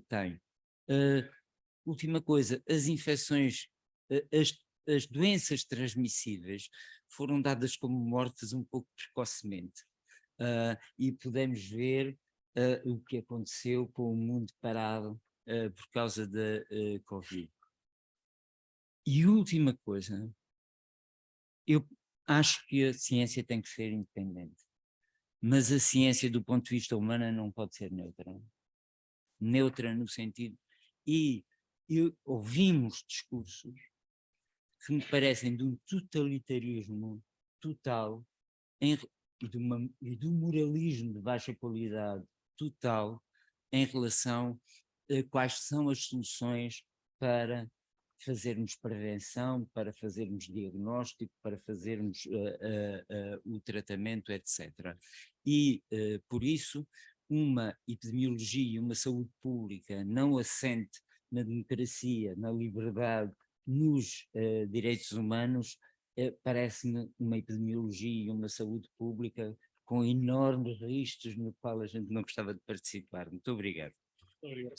tem. Última coisa, as infecções, as doenças transmissíveis foram dadas como mortes um pouco precocemente. E podemos ver o que aconteceu com o mundo parado por causa da Covid. E última coisa, eu acho que a ciência tem que ser independente, mas a ciência do ponto de vista humano não pode ser neutra. Neutra no sentido... E ouvimos discursos que me parecem de um totalitarismo total e de um moralismo de baixa qualidade total em relação a quais são as soluções para fazermos prevenção, para fazermos diagnóstico, para fazermos o tratamento, etc. E, por isso, uma epidemiologia e uma saúde pública não assente na democracia, na liberdade, nos direitos humanos, parece-me uma epidemiologia e uma saúde pública com enormes riscos no qual a gente não gostava de participar. Muito obrigado. Obrigado.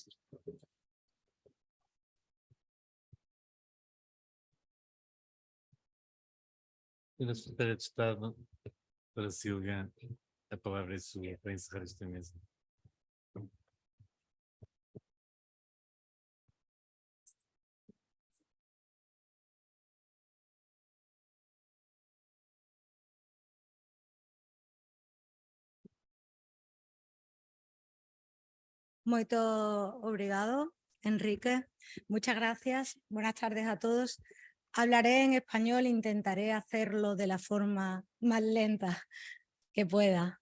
Senhora Secretária de Estado, para Silvia, a palavra é sua para encerrar esta mesa. Muito obrigado, Enrique. Muchas gracias. Buenas tardes a todos. Hablaré en español, intentaré hacerlo de la forma más lenta que pueda.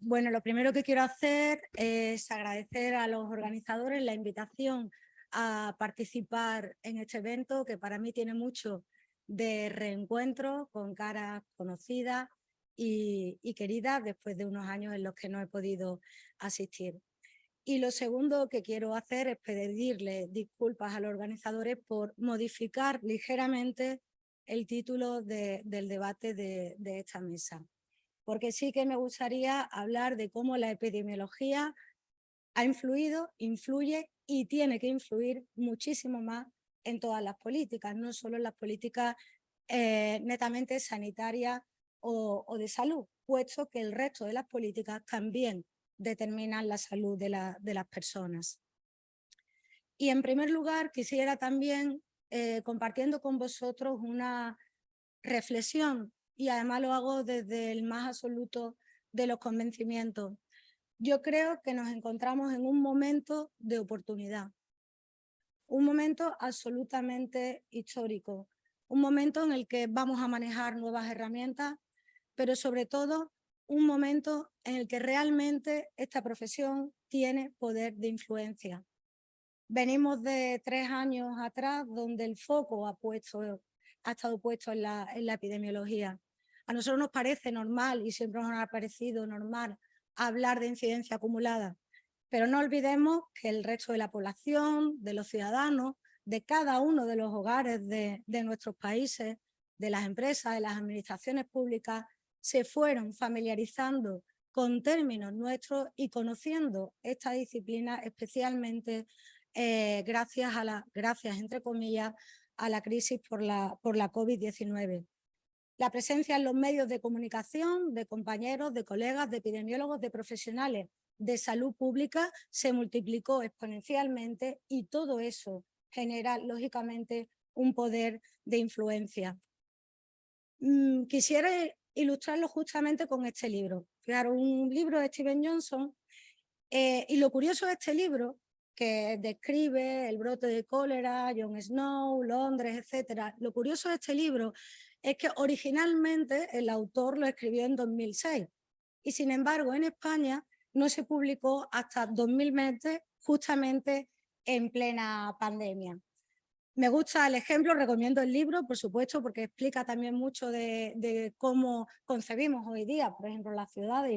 Bueno, lo primero que quiero hacer es agradecer a los organizadores la invitación a participar en este evento, que para mí tiene mucho de reencuentro con caras conocidas y queridas después de unos años en los que no he podido asistir. Y lo segundo que quiero hacer es pedirle disculpas a los organizadores por modificar ligeramente el título del debate de esta mesa, porque sí que me gustaría hablar de cómo la epidemiología ha influido, influye y tiene que influir muchísimo más en todas las políticas, no solo en las políticas netamente sanitarias o de salud, puesto que el resto de las políticas también determinan la salud de las personas. Y en primer lugar quisiera también, compartiendo con vosotros una reflexión, y además lo hago desde el más absoluto de los convencimientos. Yo creo que nos encontramos en un momento de oportunidad, un momento absolutamente histórico, un momento en el que vamos a manejar nuevas herramientas, pero sobre todo un momento en el que realmente esta profesión tiene poder de influencia. Venimos de 3 años atrás donde el foco ha estado puesto en la epidemiología. A nosotros nos parece normal y siempre nos ha parecido normal hablar de incidencia acumulada, pero no olvidemos que el resto de la población, de los ciudadanos, de cada uno de los hogares de nuestros países, de las empresas, de las administraciones públicas, se fueron familiarizando con términos nuestros y conociendo esta disciplina especialmente gracias, entre comillas, a la crisis por la COVID-19. La presencia en los medios de comunicación de compañeros, de colegas, de epidemiólogos, de profesionales de salud pública se multiplicó exponencialmente y todo eso genera, lógicamente, un poder de influencia. Quisiera ilustrarlo justamente con este libro. Claro, un libro de Steven Johnson, y lo curioso de este libro, que describe el brote de cólera, Jon Snow, Londres, etcétera. Lo curioso de este libro es que originalmente el autor lo escribió en 2006 y sin embargo en España no se publicó hasta 2020, justamente en plena pandemia. Me gusta el ejemplo, recomiendo el libro, por supuesto, porque explica también mucho de cómo concebimos hoy día, por ejemplo, las ciudades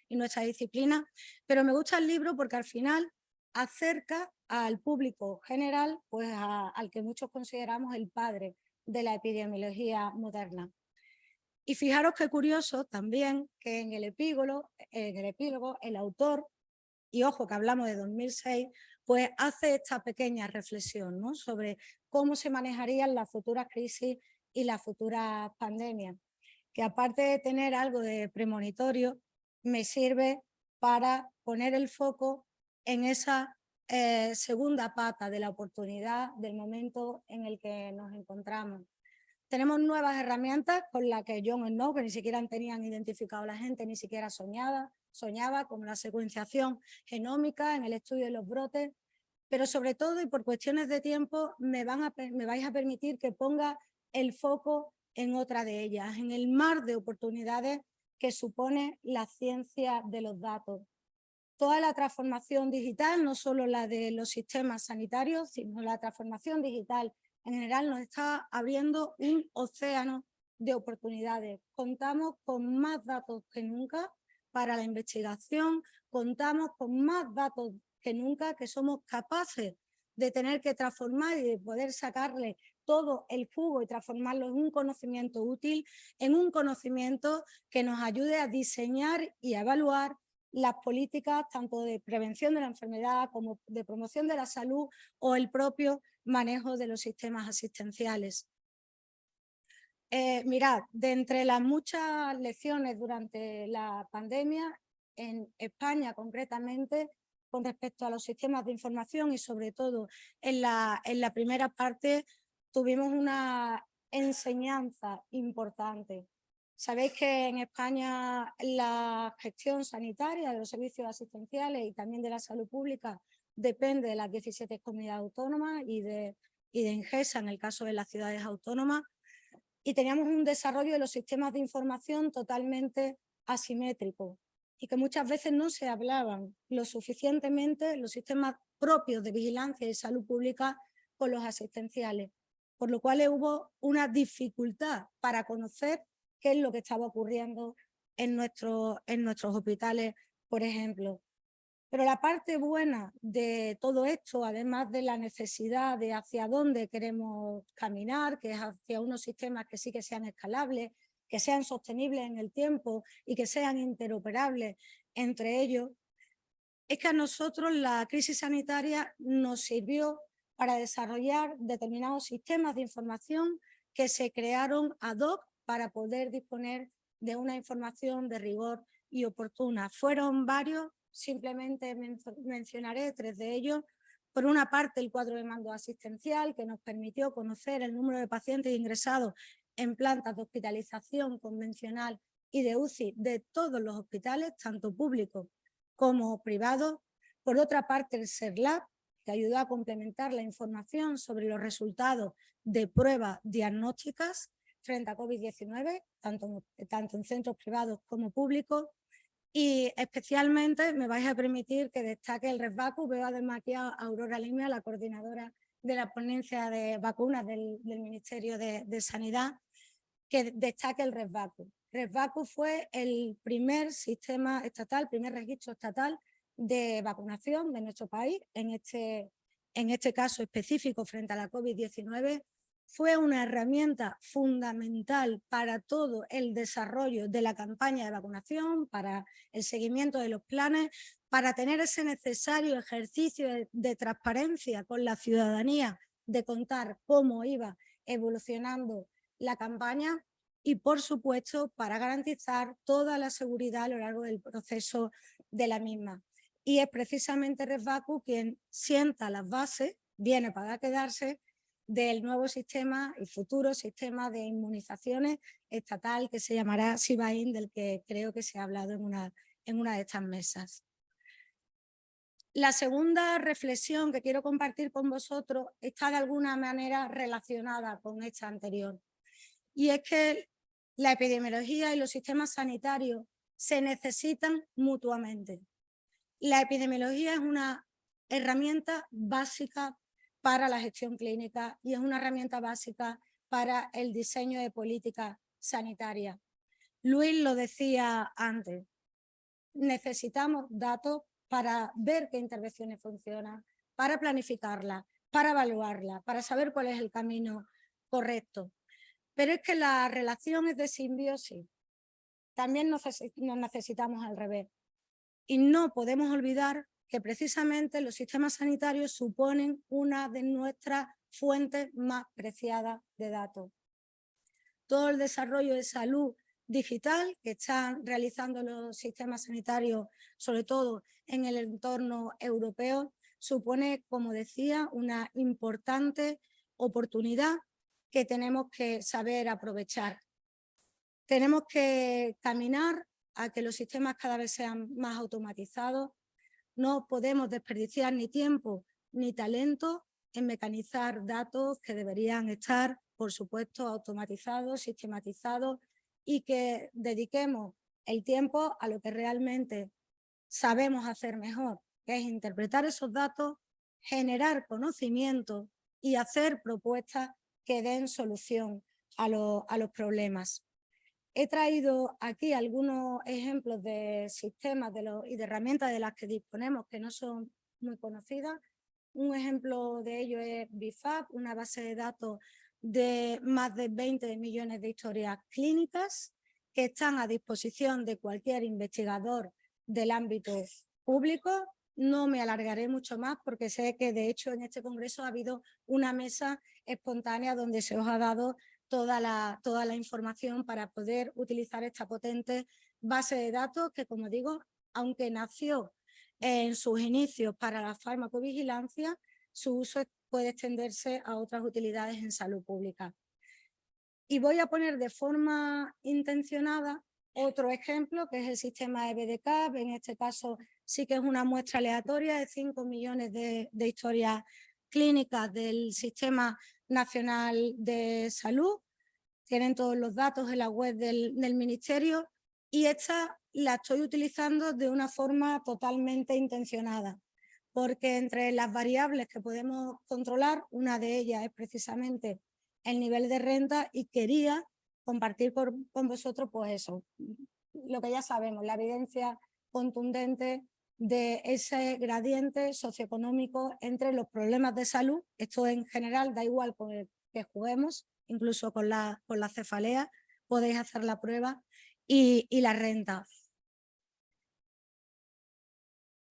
y nuestra disciplina, pero me gusta el libro porque al final acerca al público general, pues al que muchos consideramos el padre de la epidemiología moderna. Y fijaros qué curioso también que en el epílogo el autor, y ojo que hablamos de 2006, pues hace esta pequeña reflexión, ¿no?, sobre cómo se manejarían las futuras crisis y las futuras pandemias, que aparte de tener algo de premonitorio, me sirve para poner el foco en esa segunda pata de la oportunidad del momento en el que nos encontramos. Tenemos nuevas herramientas con las que John Snow, que ni siquiera tenían identificado a la gente, ni siquiera soñaba, como la secuenciación genómica en el estudio de los brotes, pero sobre todo, y por cuestiones de tiempo, me vais a permitir que ponga el foco en otra de ellas, en el mar de oportunidades que supone la ciencia de los datos. Toda la transformación digital, no solo la de los sistemas sanitarios, sino la transformación digital en general, nos está abriendo un océano de oportunidades. Contamos con más datos que nunca para la investigación, contamos con más datos que nunca que somos capaces de tener que transformar y de poder sacarle todo el jugo y transformarlo en un conocimiento útil, en un conocimiento que nos ayude a diseñar y a evaluar las políticas tanto de prevención de la enfermedad como de promoción de la salud o el propio manejo de los sistemas asistenciales. Mirad, de entre las muchas lecciones durante la pandemia, en España concretamente, con respecto a los sistemas de información y sobre todo en la primera parte, tuvimos una enseñanza importante. Sabéis que en España la gestión sanitaria de los servicios asistenciales y también de la salud pública depende de las 17 comunidades autónomas y de Engesa en el caso de las ciudades autónomas. Y teníamos un desarrollo de los sistemas de información totalmente asimétrico y que muchas veces no se hablaban lo suficientemente los sistemas propios de vigilancia y salud pública con los asistenciales, por lo cual hubo una dificultad para conocer qué es lo que estaba ocurriendo en nuestros hospitales, por ejemplo. Pero la parte buena de todo esto, además de la necesidad de hacia dónde queremos caminar, que es hacia unos sistemas que sí que sean escalables, que sean sostenibles en el tiempo y que sean interoperables entre ellos, es que a nosotros la crisis sanitaria nos sirvió para desarrollar determinados sistemas de información que se crearon ad hoc para poder disponer de una información de rigor y oportuna. Fueron varios. Simplemente mencionaré 3 de ellos. Por una parte, el cuadro de mando asistencial, que nos permitió conocer el número de pacientes ingresados en plantas de hospitalización convencional y de UCI de todos los hospitales, tanto públicos como privados. Por otra parte, el SERLAB, que ayudó a complementar la información sobre los resultados de pruebas diagnósticas frente a COVID-19, tanto en centros privados como públicos. Y especialmente me vais a permitir que destaque el RESVACU. Veo además aquí a Aurora Limia, la coordinadora de la ponencia de vacunas del Ministerio de Sanidad, que destaque el RESVACU. RESVACU fue el primer sistema estatal, primer registro estatal de vacunación de nuestro país, en este caso específico frente a la COVID-19. Fue una herramienta fundamental para todo el desarrollo de la campaña de vacunación, para el seguimiento de los planes, para tener ese necesario ejercicio de transparencia con la ciudadanía, de contar cómo iba evolucionando la campaña y, por supuesto, para garantizar toda la seguridad a lo largo del proceso de la misma. Y es precisamente RESVACU quien sienta las bases, viene para quedarse, del nuevo sistema y futuro sistema de inmunizaciones estatal que se llamará SIBAIN, del que creo que se ha hablado en una de estas mesas. La segunda reflexión que quiero compartir con vosotros está de alguna manera relacionada con esta anterior, y es que la epidemiología y los sistemas sanitarios se necesitan mutuamente. La epidemiología es una herramienta básica para la gestión clínica y es una herramienta básica para el diseño de políticas sanitarias. Luis lo decía antes, necesitamos datos para ver qué intervenciones funcionan, para planificarlas, para evaluarlas, para saber cuál es el camino correcto. Pero es que la relación es de simbiosis. También nos necesitamos al revés. Y no podemos olvidar que precisamente los sistemas sanitarios suponen una de nuestras fuentes más preciadas de datos. Todo el desarrollo de salud digital que están realizando los sistemas sanitarios, sobre todo en el entorno europeo, supone, como decía, una importante oportunidad que tenemos que saber aprovechar. Tenemos que caminar a que los sistemas cada vez sean más automatizados. No podemos desperdiciar ni tiempo ni talento en mecanizar datos que deberían estar, por supuesto, automatizados, sistematizados, y que dediquemos el tiempo a lo que realmente sabemos hacer mejor, que es interpretar esos datos, generar conocimiento y hacer propuestas que den solución a los problemas. He traído aquí algunos ejemplos de sistemas y de herramientas de las que disponemos que no son muy conocidas. Un ejemplo de ello es BIFAP, una base de datos de más de 20 millones de historias clínicas que están a disposición de cualquier investigador del ámbito público. No me alargaré mucho más porque sé que de hecho en este congreso ha habido una mesa espontánea donde se os ha dado toda la información para poder utilizar esta potente base de datos que, como digo, aunque nació en sus inicios para la farmacovigilancia, su uso puede extenderse a otras utilidades en salud pública. Y voy a poner de forma intencionada otro ejemplo, que es el sistema EBDCAP. En este caso sí que es una muestra aleatoria de 5 millones de historias clínicas del Sistema Nacional de Salud. Tienen todos los datos en la web del Ministerio y esta la estoy utilizando de una forma totalmente intencionada, porque entre las variables que podemos controlar, una de ellas es precisamente el nivel de renta, y quería compartir con vosotros pues eso, lo que ya sabemos, la evidencia contundente de ese gradiente socioeconómico entre los problemas de salud, esto en general da igual con el que juguemos, incluso con la cefalea, podéis hacer la prueba, y la renta.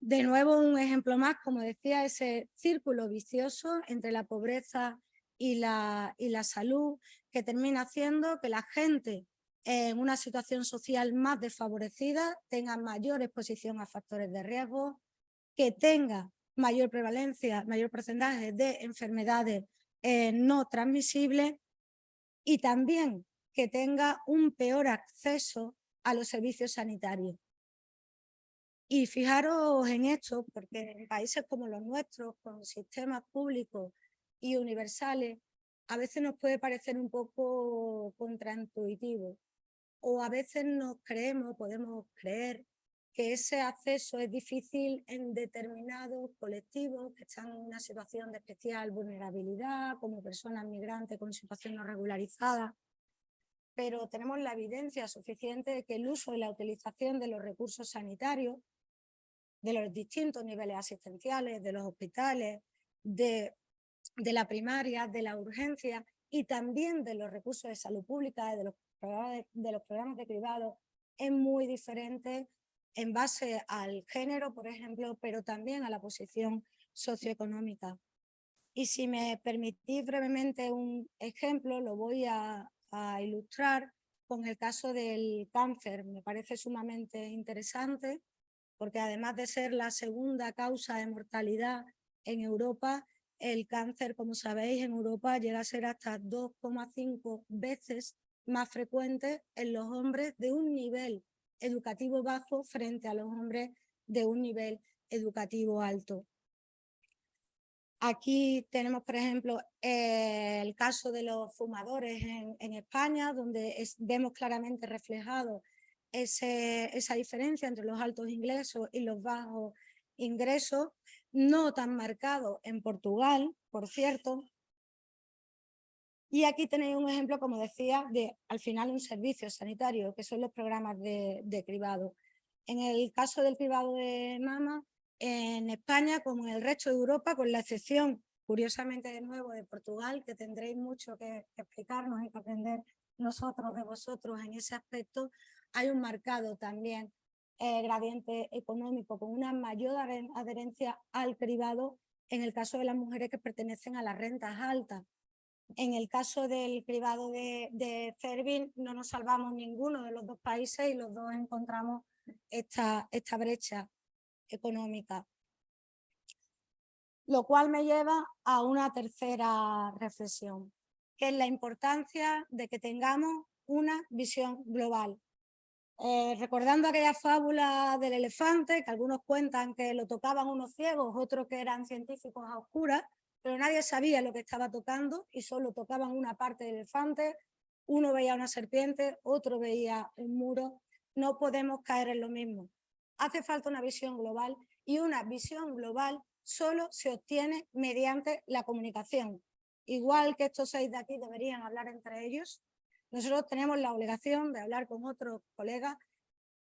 De nuevo, un ejemplo más, como decía, ese círculo vicioso entre la pobreza y la salud, que termina haciendo que la gente en una situación social más desfavorecida tenga mayor exposición a factores de riesgo, que tenga mayor prevalencia, mayor porcentaje de enfermedades no transmisibles, y también que tenga un peor acceso a los servicios sanitarios. Y fijaros en esto, porque en países como los nuestros, con sistemas públicos y universales, a veces nos puede parecer un poco contraintuitivo, o a veces podemos creer que ese acceso es difícil en determinados colectivos que están en una situación de especial vulnerabilidad, como personas migrantes con situación no regularizada. Pero tenemos la evidencia suficiente de que el uso y la utilización de los recursos sanitarios, de los distintos niveles asistenciales, de los hospitales, de la primaria, de la urgencia y también de los recursos de salud pública, de los programas de cribado, es muy diferente en base al género, por ejemplo, pero también a la posición socioeconómica. Y si me permitís brevemente un ejemplo, lo voy a ilustrar con el caso del cáncer. Me parece sumamente interesante porque además de ser la segunda causa de mortalidad en Europa, el cáncer, como sabéis, en Europa llega a ser hasta 2,5 veces más frecuente en los hombres de un nivel educativo bajo frente a los hombres de un nivel educativo alto. Aquí tenemos, por ejemplo, el caso de los fumadores en España, donde vemos claramente reflejado esa diferencia entre los altos ingresos y los bajos ingresos, no tan marcado en Portugal, por cierto. Y aquí tenéis un ejemplo, como decía, de al final un servicio sanitario, que son los programas de cribado. En el caso del cribado de mama, en España, como en el resto de Europa, con la excepción, curiosamente de nuevo, de Portugal, que tendréis mucho que explicarnos y que aprender nosotros de vosotros en ese aspecto, hay un marcado también gradiente económico con una mayor adherencia al cribado en el caso de las mujeres que pertenecen a las rentas altas. En el caso del cribado de Cervin no nos salvamos ninguno de los dos países y los dos encontramos esta brecha económica. Lo cual me lleva a una tercera reflexión. que es la importancia de que tengamos una visión global. Recordando aquella fábula del elefante, que algunos cuentan que lo tocaban unos ciegos, otros que eran científicos a oscuras, pero nadie sabía lo que estaba tocando y solo tocaban una parte del elefante. Uno veía una serpiente, otro veía un muro. No podemos caer en lo mismo. Hace falta una visión global y una visión global solo se obtiene mediante la comunicación. Igual que estos 6 de aquí deberían hablar entre ellos, nosotros tenemos la obligación de hablar con otros colegas,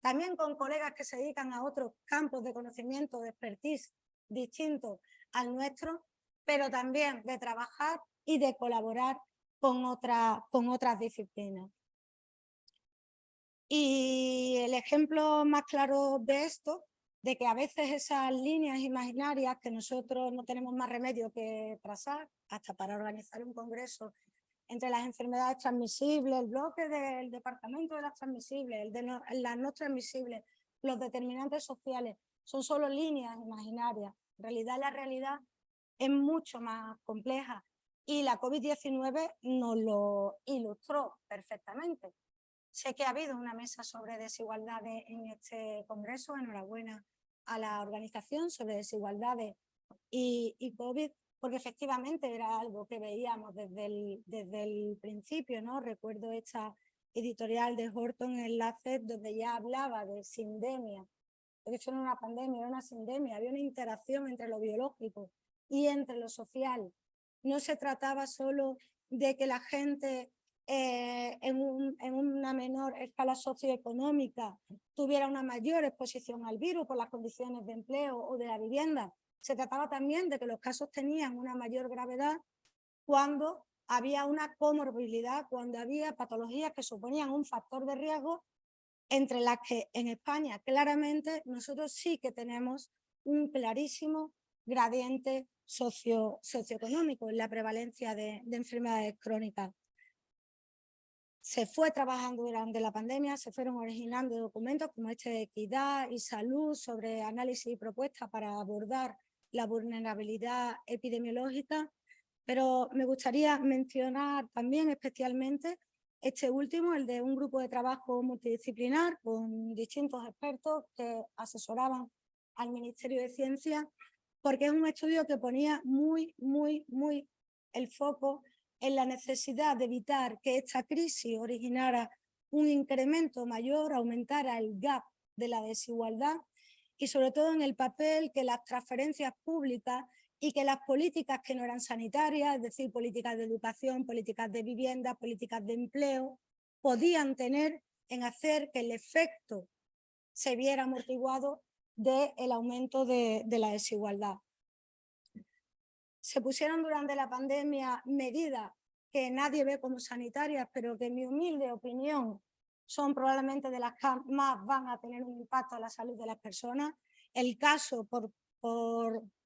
también con colegas que se dedican a otros campos de conocimiento, de expertise distintos al nuestro, pero también de trabajar y de colaborar con otras disciplinas. Y el ejemplo más claro de esto, de que a veces esas líneas imaginarias que nosotros no tenemos más remedio que trazar, hasta para organizar un congreso entre las enfermedades transmisibles, el bloque del departamento de las transmisibles, el de las no transmisibles, los determinantes sociales, son solo líneas imaginarias. En realidad, la realidad es mucho más compleja y la COVID-19 nos lo ilustró perfectamente. Sé que ha habido una mesa sobre desigualdades en este congreso, enhorabuena a la organización sobre desigualdades y COVID, porque efectivamente era algo que veíamos desde el principio, ¿no? Recuerdo esta editorial de Horton Enlaces donde ya hablaba de sindemia, porque eso no era una pandemia, era una sindemia, había una interacción entre lo biológico y entre lo social. No se trataba solo de que la gente en una menor escala socioeconómica tuviera una mayor exposición al virus por las condiciones de empleo o de la vivienda. Se trataba también de que los casos tenían una mayor gravedad cuando había una comorbilidad, cuando había patologías que suponían un factor de riesgo, entre las que en España claramente nosotros sí que tenemos un clarísimo gradiente socioeconómico en la prevalencia de enfermedades crónicas. Se fue trabajando durante la pandemia, se fueron originando documentos como este de equidad y salud sobre análisis y propuestas para abordar la vulnerabilidad epidemiológica, pero me gustaría mencionar también especialmente este último, el de un grupo de trabajo multidisciplinar con distintos expertos que asesoraban al Ministerio de Ciencia, porque es un estudio que ponía muy el foco en la necesidad de evitar que esta crisis originara un incremento mayor, aumentara el gap de la desigualdad y sobre todo en el papel que las transferencias públicas y que las políticas que no eran sanitarias, es decir, políticas de educación, políticas de vivienda, políticas de empleo, podían tener en hacer que el efecto se viera amortiguado del aumento de la desigualdad. Se pusieron durante la pandemia medidas que nadie ve como sanitarias, pero que en mi humilde opinión son probablemente de las que más van a tener un impacto en la salud de las personas. El caso por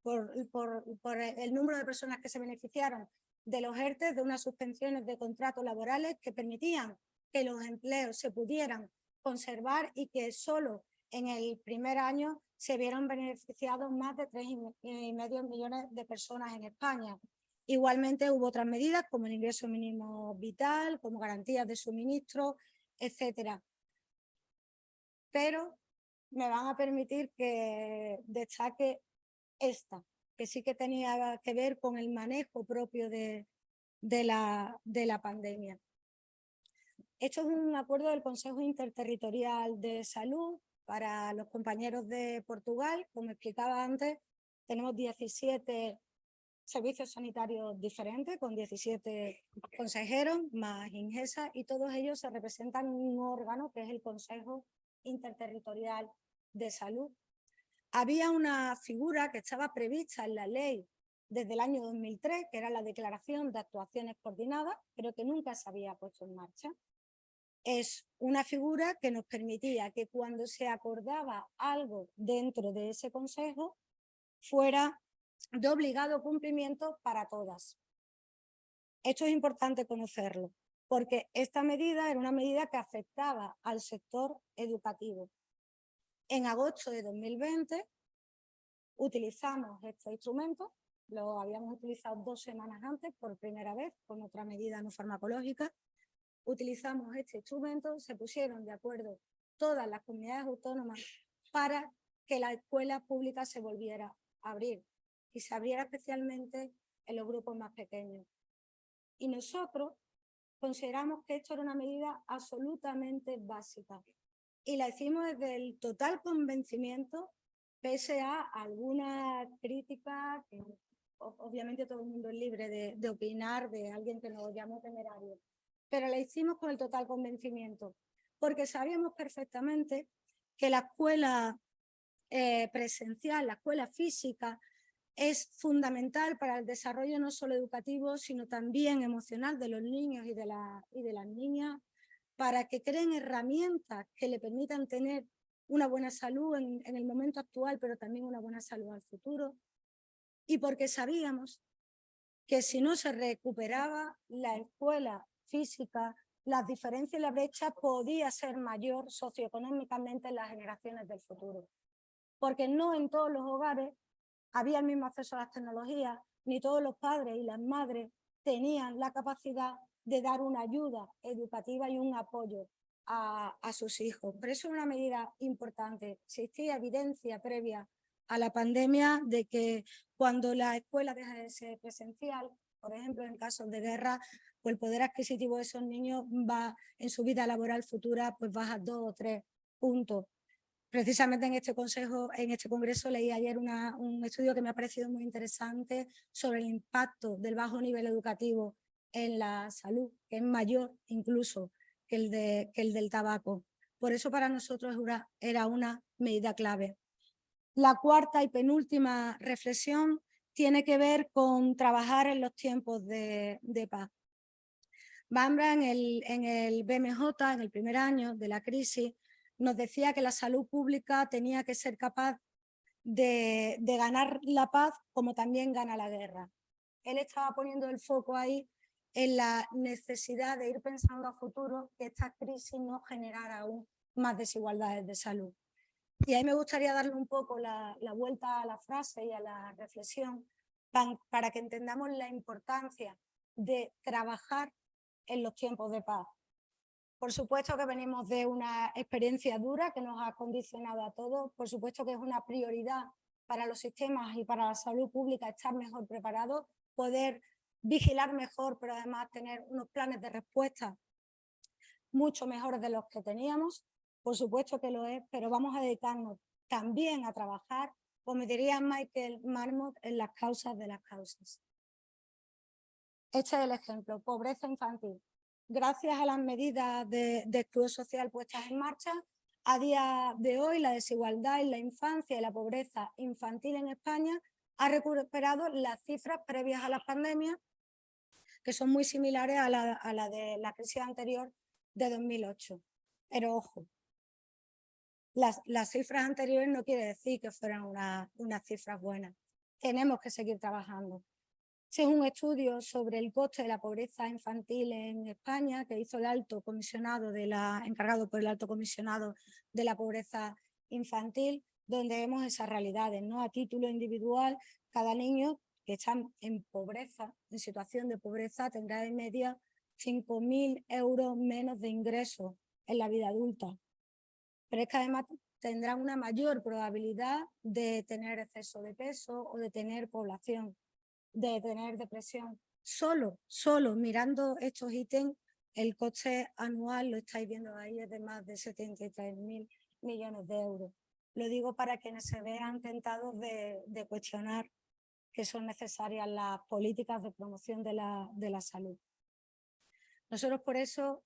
el número de personas que se beneficiaron de los ERTE, de unas suspensiones de contratos laborales que permitían que los empleos se pudieran conservar y que solo en el primer año se vieron beneficiados más de 3,5 millones de personas en España. Igualmente hubo otras medidas como el ingreso mínimo vital, como garantías de suministro, etcétera. Pero me van a permitir que destaque esta, que sí que tenía que ver con el manejo propio de la pandemia. Esto es un acuerdo del Consejo Interterritorial de Salud para los compañeros de Portugal. Como explicaba antes, tenemos 17 servicios sanitarios diferentes con 17 consejeros más Ingesa y todos ellos se representan en un órgano que es el Consejo Interterritorial de Salud. Había una figura que estaba prevista en la ley desde el año 2003, que era la Declaración de Actuaciones Coordinadas, pero que nunca se había puesto en marcha. Es una figura que nos permitía que cuando se acordaba algo dentro de ese consejo fuera de obligado cumplimiento para todas. Esto es importante conocerlo, porque esta medida era una medida que afectaba al sector educativo. En agosto de 2020 utilizamos este instrumento Lo habíamos utilizado 2 semanas antes por primera vez con otra medida no farmacológica. Utilizamos este instrumento, se pusieron de acuerdo todas las comunidades autónomas para que la escuela pública se volviera a abrir y se abriera especialmente en los grupos más pequeños. Y nosotros consideramos que esto era una medida absolutamente básica y la hicimos desde el total convencimiento, pese a algunas críticas, que obviamente todo el mundo es libre de opinar de alguien que nos llamó temerario, pero la hicimos con el total convencimiento, porque sabíamos perfectamente que la escuela presencial, la escuela física, es fundamental para el desarrollo no solo educativo, sino también emocional de los niños y de las niñas, para que creen herramientas que le permitan tener una buena salud en el momento actual, pero también una buena salud al futuro. Y porque sabíamos que si no se recuperaba la escuela física, las diferencias y la brecha podía ser mayor socioeconómicamente en las generaciones del futuro. Porque no en todos los hogares había el mismo acceso a las tecnologías, ni todos los padres y las madres tenían la capacidad de dar una ayuda educativa y un apoyo a sus hijos. Por eso es una medida importante. Existía evidencia previa a la pandemia de que cuando la escuela deja de ser presencial, por ejemplo, en casos de guerra, pues el poder adquisitivo de esos niños va en su vida laboral futura, pues baja 2 o 3 puntos. Precisamente en este congreso leí ayer un estudio que me ha parecido muy interesante sobre el impacto del bajo nivel educativo en la salud, que es mayor incluso que el del tabaco. Por eso para nosotros era una medida clave. La cuarta y penúltima reflexión tiene que ver con trabajar en los tiempos de paz. Bambra en el BMJ, en el primer año de la crisis, nos decía que la salud pública tenía que ser capaz de ganar la paz como también gana la guerra. Él estaba poniendo el foco ahí en la necesidad de ir pensando a futuro que esta crisis no generara aún más desigualdades de salud. Y ahí me gustaría darle un poco la vuelta a la frase y a la reflexión para que entendamos la importancia de trabajar en los tiempos de paz. Por supuesto que venimos de una experiencia dura que nos ha condicionado a todos, por supuesto que es una prioridad para los sistemas y para la salud pública estar mejor preparados, poder vigilar mejor, pero además tener unos planes de respuesta mucho mejores de los que teníamos, por supuesto que lo es, pero vamos a dedicarnos también a trabajar, como diría Michael Marmot, en las causas de las causas. Este es el ejemplo, pobreza infantil. Gracias a las medidas de escudo social puestas en marcha, a día de hoy la desigualdad en la infancia y la pobreza infantil en España ha recuperado las cifras previas a la pandemia, que son muy similares a la de la crisis anterior de 2008. Pero ojo, las cifras anteriores no quiere decir que fueran unas cifras buenas. Tenemos que seguir trabajando. Este es un estudio sobre el coste de la pobreza infantil en España que hizo el alto comisionado encargado por el alto comisionado de la pobreza infantil, donde vemos esas realidades, ¿no? A título individual, cada niño que está en pobreza, en situación de pobreza, tendrá de media 5.000 euros menos de ingresos en la vida adulta. Pero es que además tendrán una mayor probabilidad de tener exceso de peso o de tener población, de tener depresión. Solo mirando estos ítems, el coste anual, lo estáis viendo ahí, es de más de 73.000 millones de euros. Lo digo para quienes se vean tentados de cuestionar que son necesarias las políticas de promoción de la salud. Nosotros por eso,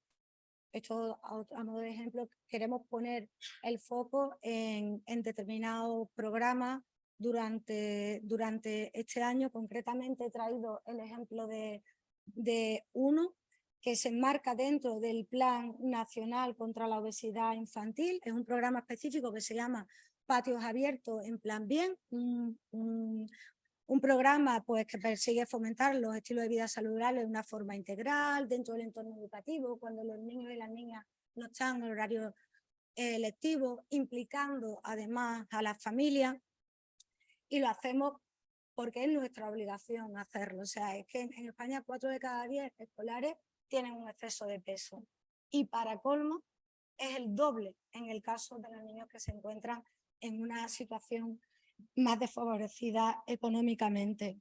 esto a modo de ejemplo, queremos poner el foco en determinados programas durante este año. Concretamente he traído el ejemplo de uno que se enmarca dentro del Plan Nacional contra la Obesidad Infantil. Es un programa específico que se llama Patios Abiertos en Plan Bien, un programa pues, que persigue fomentar los estilos de vida saludables de una forma integral dentro del entorno educativo, cuando los niños y las niñas no están en el horario lectivo, implicando además a las familias, y lo hacemos porque es nuestra obligación hacerlo. O sea, es que en España 4 de cada 10 escolares tienen un exceso de peso. Y para colmo, es el doble en el caso de los niños que se encuentran en una situación más desfavorecida económicamente.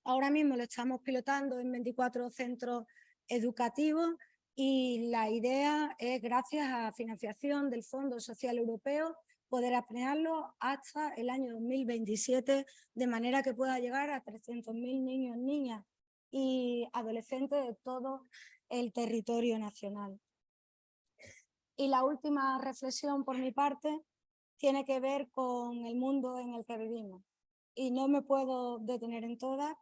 Ahora mismo lo estamos pilotando en 24 centros educativos y la idea es, gracias a financiación del Fondo Social Europeo, poder ampliarlo hasta el año 2027, de manera que pueda llegar a 300.000 niños, niñas y adolescentes de todo el territorio nacional. Y la última reflexión por mi parte tiene que ver con el mundo en el que vivimos. Y no me puedo detener en todas,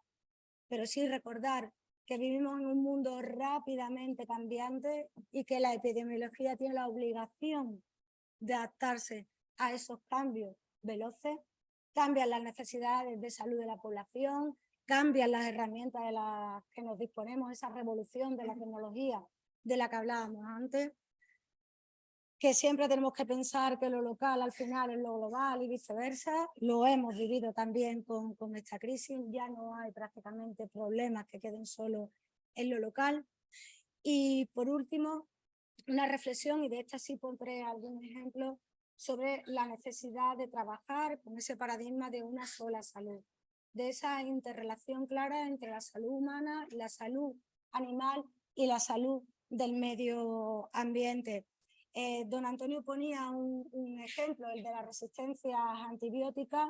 pero sí recordar que vivimos en un mundo rápidamente cambiante y que la epidemiología tiene la obligación de adaptarse a esos cambios veloces. Cambian las necesidades de salud de la población, cambian las herramientas de las que nos disponemos, esa revolución de la tecnología de la que hablábamos antes, que siempre tenemos que pensar que lo local al final es lo global y viceversa. Lo hemos vivido también con esta crisis, ya no hay prácticamente problemas que queden solo en lo local. Y por último, una reflexión, y de esta sí pondré algún ejemplo, sobre la necesidad de trabajar con ese paradigma de una sola salud, de esa interrelación clara entre la salud humana, la salud animal y la salud del medio ambiente. Don Antonio ponía un ejemplo, el de la resistencia a antibióticas,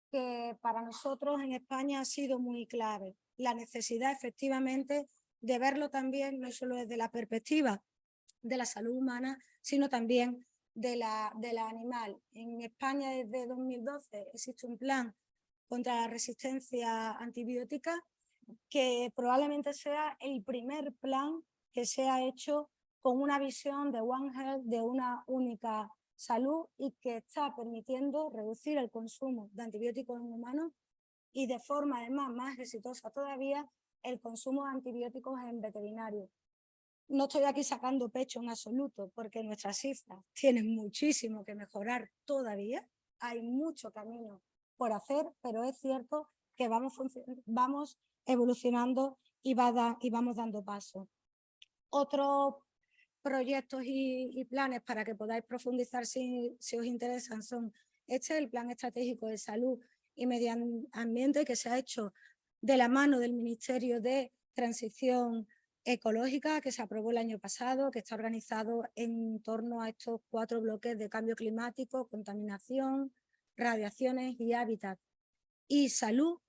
que para nosotros en España ha sido muy clave. La necesidad efectivamente de verlo también, no solo desde la perspectiva de la salud humana, sino también de la animal. En España desde 2012 existe un plan contra la resistencia antibiótica que probablemente sea el primer plan que se ha hecho con una visión de One Health, de una única salud, y que está permitiendo reducir el consumo de antibióticos en humanos y de forma además más exitosa todavía el consumo de antibióticos en veterinarios. No estoy aquí sacando pecho en absoluto, porque nuestras cifras tienen muchísimo que mejorar todavía, hay mucho camino por hacer, pero es cierto que vamos evolucionando y vamos dando paso. Otros proyectos y planes para que podáis profundizar si os interesan son el Plan Estratégico de Salud y Medio Ambiente, que se ha hecho de la mano del Ministerio de Transición Ecológica, que se aprobó el año pasado, que está organizado en torno a estos 4 bloques de cambio climático, contaminación, radiaciones y hábitat. Y salud,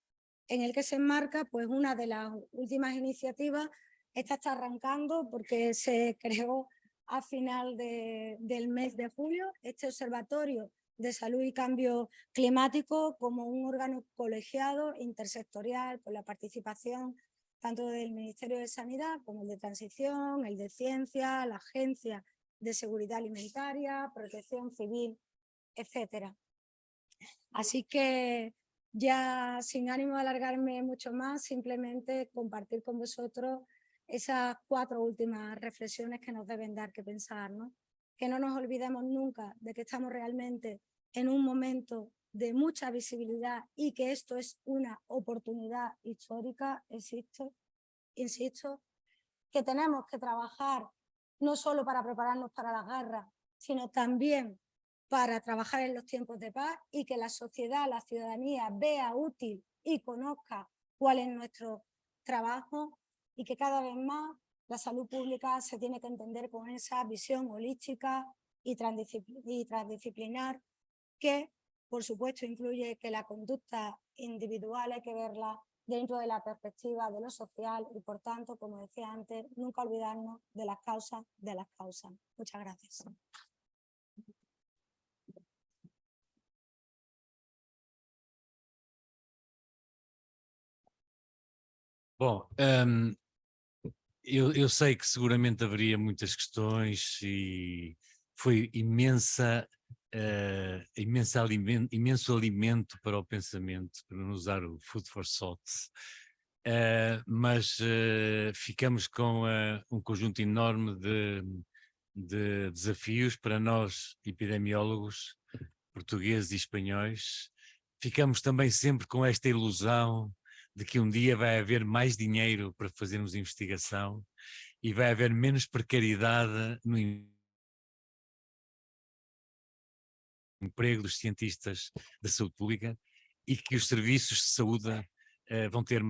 en el que se enmarca pues una de las últimas iniciativas. Esta está arrancando porque se creó a final del mes de julio este Observatorio de Salud y Cambio Climático como un órgano colegiado intersectorial con la participación tanto del Ministerio de Sanidad como el de Transición, el de Ciencia, la Agencia de Seguridad Alimentaria, Protección Civil, etcétera. Así que ya sin ánimo de alargarme mucho más, simplemente compartir con vosotros esas 4 últimas reflexiones que nos deben dar que pensar, ¿no? Que no nos olvidemos nunca de que estamos realmente en un momento de mucha visibilidad y que esto es una oportunidad histórica, insisto, que tenemos que trabajar no solo para prepararnos para la guerra, sino también para trabajar en los tiempos de paz, y que la sociedad, la ciudadanía vea útil y conozca cuál es nuestro trabajo, y que cada vez más la salud pública se tiene que entender con esa visión holística y transdisciplinar, que por supuesto incluye que la conducta individual hay que verla dentro de la perspectiva de lo social y, por tanto, como decía antes, nunca olvidarnos de las causas de las causas. Muchas gracias. Bom, eu sei que seguramente haveria muitas questões e foi imenso alimento para o pensamento, para não usar o food for thought, mas ficamos com um conjunto enorme de desafios para nós, epidemiólogos portugueses e espanhóis. ficamos também sempre com esta ilusão de que um dia vai haver mais dinheiro para fazermos investigação e vai haver menos precariedade no emprego dos cientistas da saúde pública e que os serviços de saúde vão ter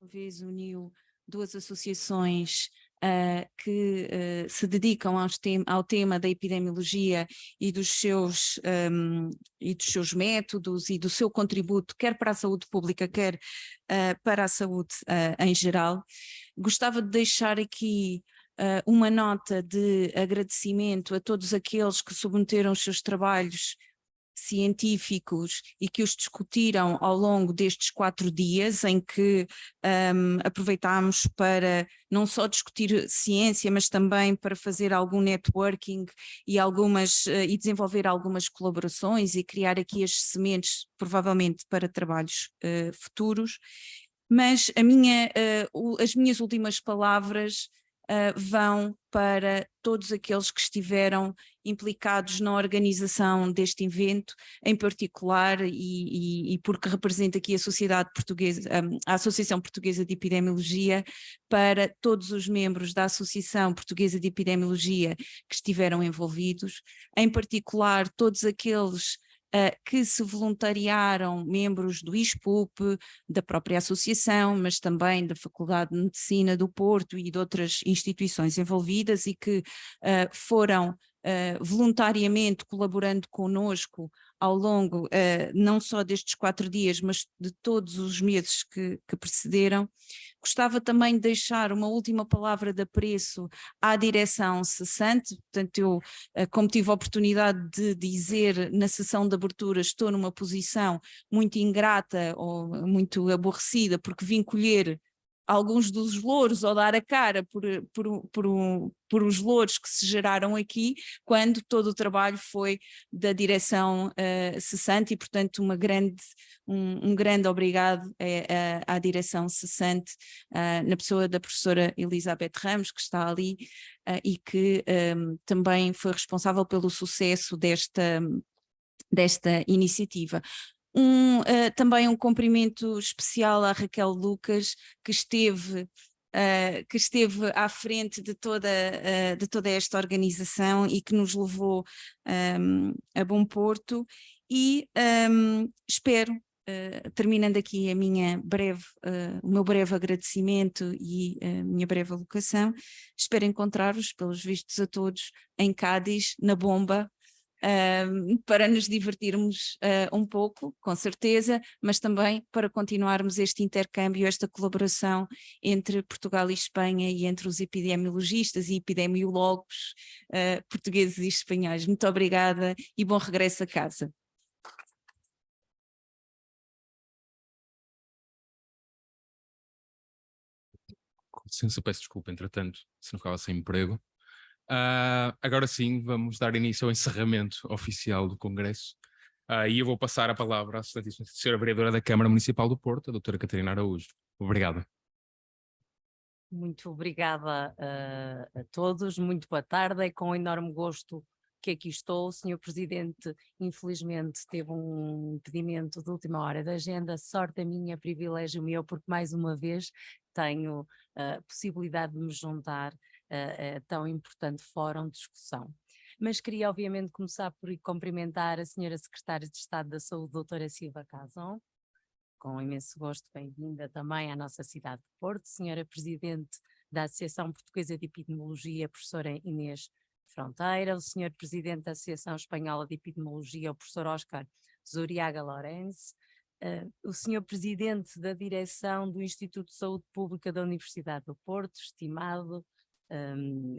vez uniu duas associações que se dedicam ao tema da epidemiologia e dos seus métodos e do seu contributo, quer para a saúde pública, quer para a saúde em geral. Gostava de deixar aqui uma nota de agradecimento a todos aqueles que submeteram os seus trabalhos científicos e que os discutiram ao longo destes 4 dias, em que aproveitámos para não só discutir ciência, mas também para fazer algum networking e desenvolver algumas colaborações e criar aqui as sementes, provavelmente, para trabalhos futuros. Mas as minhas últimas palavras vão para todos aqueles que estiveram implicados na organização deste evento, em particular, e porque representa aqui a Sociedade Portuguesa, a Associação Portuguesa de Epidemiologia, para todos os membros da Associação Portuguesa de Epidemiologia que estiveram envolvidos, em particular todos aqueles que se voluntariaram, membros do ISPUP, da própria associação, mas também da Faculdade de Medicina do Porto e de outras instituições envolvidas e que foram voluntariamente colaborando conosco ao longo não só destes 4 dias, mas de todos os meses que precederam. Gostava também de deixar uma última palavra de apreço à direção cessante. Portanto, eu, como tive a oportunidade de dizer na sessão de abertura, estou numa posição muito ingrata ou muito aborrecida, porque vim colher alguns dos louros ou dar a cara por os louros que se geraram aqui, quando todo o trabalho foi da direção cessante e, portanto, um grande obrigado à direção cessante, na pessoa da professora Elizabeth Ramos, que está ali e que também foi responsável pelo sucesso desta iniciativa. Também um cumprimento especial à Raquel Lucas, que esteve à frente de toda esta organização e que nos levou a bom porto, e espero, terminando aqui o meu breve agradecimento e a minha breve alocação, espero encontrar-vos, pelos vistos a todos, em Cádiz, na bomba, para nos divertirmos um pouco, com certeza, mas também para continuarmos este intercâmbio, esta colaboração entre Portugal e Espanha e entre os epidemiologistas e epidemiólogos portugueses e espanhóis. Muito obrigada e bom regresso a casa. Com licença, peço desculpa, entretanto, se não ficava sem emprego. Agora sim, vamos dar início ao encerramento oficial do Congresso. E eu vou passar a palavra à Excelentíssima Senhora Vereadora da Câmara Municipal do Porto, a doutora Catarina Araújo. Obrigado. Muito obrigada a todos, muito boa tarde, é com enorme gosto que aqui estou. O Sr. Presidente, infelizmente, teve um impedimento de última hora da agenda, sorte a minha, privilégio meu, porque mais uma vez tenho a possibilidade de me juntar a tão importante fórum de discussão. Mas queria obviamente começar por cumprimentar a Senhora Secretária de Estado da Saúde, doutora Silva Cazón, com imenso gosto, bem-vinda também à nossa cidade de Porto, Senhora Presidente da Associação Portuguesa de Epidemiologia, professora Inês Fronteira, o Senhor Presidente da Associação Espanhola de Epidemiologia, o professor Óscar Zuriaga Lourenço, o Senhor Presidente da Direção do Instituto de Saúde Pública da Universidade do Porto, estimado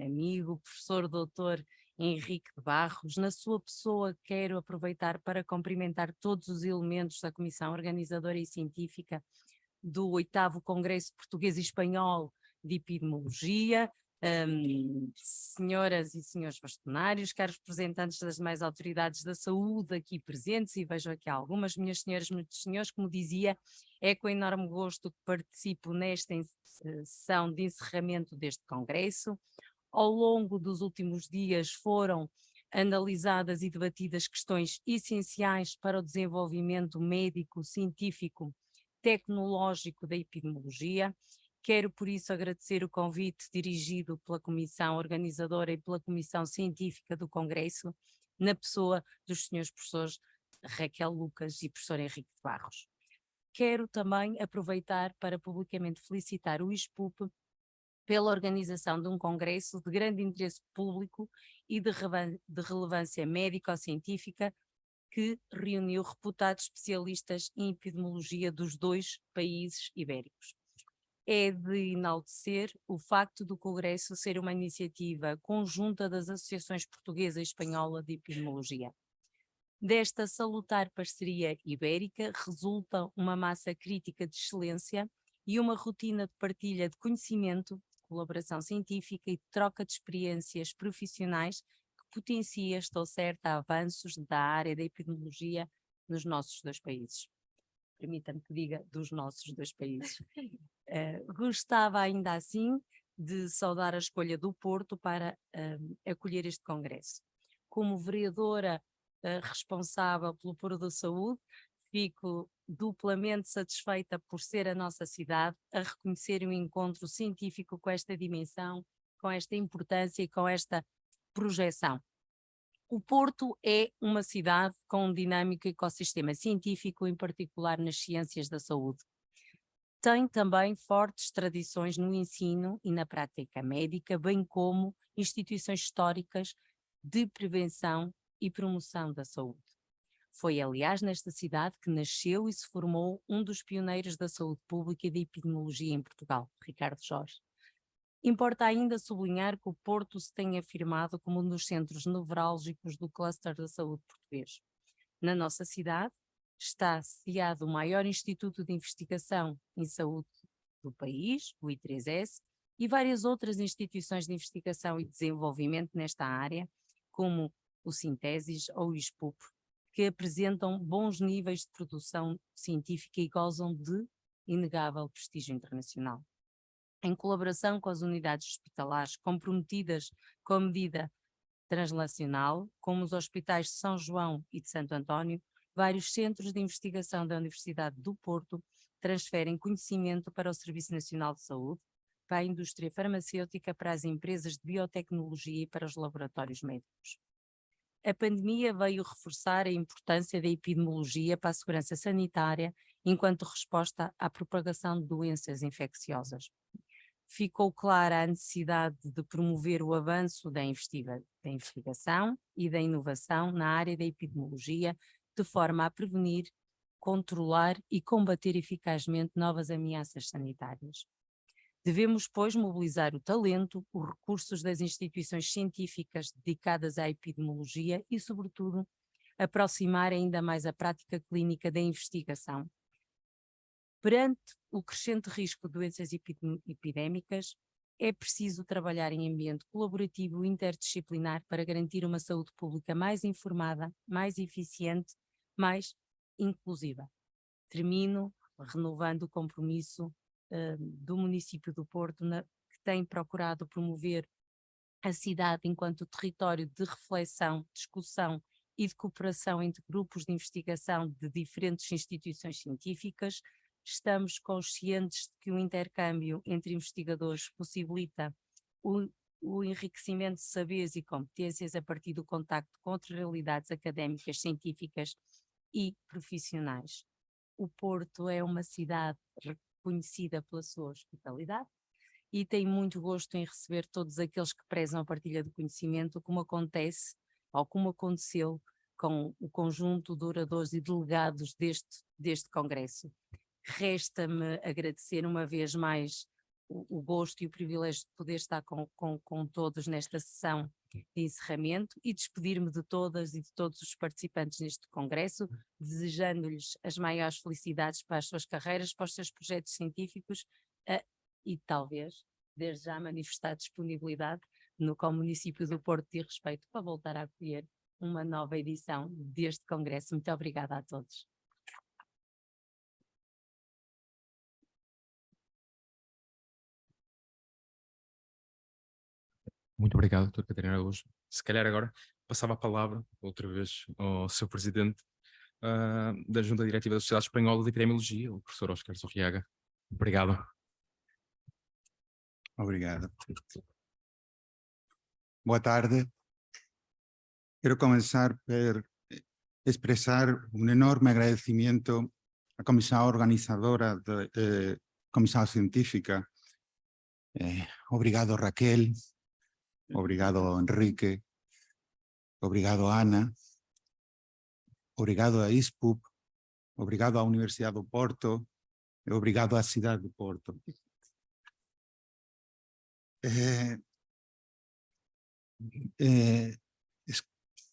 amigo, professor doutor Henrique de Barros. Na sua pessoa quero aproveitar para cumprimentar todos os elementos da Comissão Organizadora e Científica do 8º Congresso Português e Espanhol de Epidemiologia, senhoras e senhores bastonários, caros representantes das demais autoridades da saúde aqui presentes, e vejo aqui algumas, minhas senhoras, muitos senhores, como dizia, é com enorme gosto que participo nesta sessão de encerramento deste congresso. Ao longo dos últimos dias foram analisadas e debatidas questões essenciais para o desenvolvimento médico, científico, tecnológico da epidemiologia. Quero, por isso, agradecer o convite dirigido pela Comissão Organizadora e pela Comissão Científica do Congresso, na pessoa dos senhores professores Raquel Lucas e professor Henrique de Barros. Quero também aproveitar para publicamente felicitar o ISPUP pela organização de um congresso de grande interesse público e de relevância médico-científica que reuniu reputados especialistas em epidemiologia dos 2 países ibéricos. É de enaltecer o facto do congresso ser uma iniciativa conjunta das associações portuguesa e espanhola de epidemiologia. Desta salutar parceria ibérica resulta uma massa crítica de excelência e uma rotina de partilha de conhecimento, colaboração científica e troca de experiências profissionais que potencia, estou certa, avanços da área da epidemiologia nos nossos 2 países. Permita-me que diga dos nossos 2 países. Gostava ainda assim de saudar a escolha do Porto para acolher este congresso. Como vereadora responsável pelo Porto da Saúde, fico duplamente satisfeita por ser a nossa cidade a reconhecer um encontro científico com esta dimensão, com esta importância e com esta projeção. O Porto é uma cidade com um dinâmico ecossistema científico, em particular nas ciências da saúde. Tem também fortes tradições no ensino e na prática médica, bem como instituições históricas de prevenção e promoção da saúde. Foi, aliás, nesta cidade que nasceu e se formou um dos pioneiros da saúde pública e da epidemiologia em Portugal, Ricardo Jorge. Importa ainda sublinhar que o Porto se tem afirmado como um dos centros nevrálgicos do cluster da saúde português. Na nossa cidade está sediado o maior instituto de investigação em saúde do país, o I3S, e várias outras instituições de investigação e desenvolvimento nesta área, como o Sintesis ou o ISPUP, que apresentam bons níveis de produção científica e gozam de inegável prestígio internacional. Em colaboração com as unidades hospitalares comprometidas com a medida translacional, como os hospitais de São João e de Santo António, vários centros de investigação da Universidade do Porto transferem conhecimento para o Serviço Nacional de Saúde, para a indústria farmacêutica, para as empresas de biotecnologia e para os laboratórios médicos. A pandemia veio reforçar a importância da epidemiologia para a segurança sanitária enquanto resposta à propagação de doenças infecciosas. Ficou clara a necessidade de promover o avanço da investigação e da inovação na área da epidemiologia, de forma a prevenir, controlar e combater eficazmente novas ameaças sanitárias. Devemos, pois, mobilizar o talento, os recursos das instituições científicas dedicadas à epidemiologia e, sobretudo, aproximar ainda mais a prática clínica da investigação. Perante o crescente risco de doenças epidémicas, é preciso trabalhar em ambiente colaborativo e interdisciplinar para garantir uma saúde pública mais informada, mais eficiente, mais inclusiva. Termino renovando o compromisso do município do Porto, que tem procurado promover a cidade enquanto território de reflexão, discussão e de cooperação entre grupos de investigação de diferentes instituições científicas. Estamos conscientes de que o intercâmbio entre investigadores possibilita o enriquecimento de saberes e competências a partir do contacto com outras realidades académicas, científicas e profissionais. O Porto é uma cidade reconhecida pela sua hospitalidade e tem muito gosto em receber todos aqueles que prezam a partilha de conhecimento, como acontece ou como aconteceu com o conjunto de oradores e delegados deste congresso. Resta-me agradecer uma vez mais o gosto e o privilégio de poder estar com todos nesta sessão de encerramento e despedir-me de todas e de todos os participantes neste congresso, desejando-lhes as maiores felicidades para as suas carreiras, para os seus projetos científicos e talvez, desde já, manifestar disponibilidade com o município do Porto de respeito para voltar a acolher uma nova edição deste congresso. Muito obrigada a todos. Muito obrigado, Dra. Catarina Araújo. Se calhar agora passava a palavra outra vez ao seu presidente da Junta Diretiva da Sociedade Espanhola de Epidemiologia, o professor Óscar Zorriaga. Obrigado. Obrigado. Boa tarde. Quero começar por expressar um enorme agradecimento a comissão organizadora, comissão científica. Obrigado, Raquel. Obrigado, Enrique. Obrigado, Ana. Obrigado a ISPUP. Obrigado à Universidade do Porto. E obrigado à cidade de Porto. Es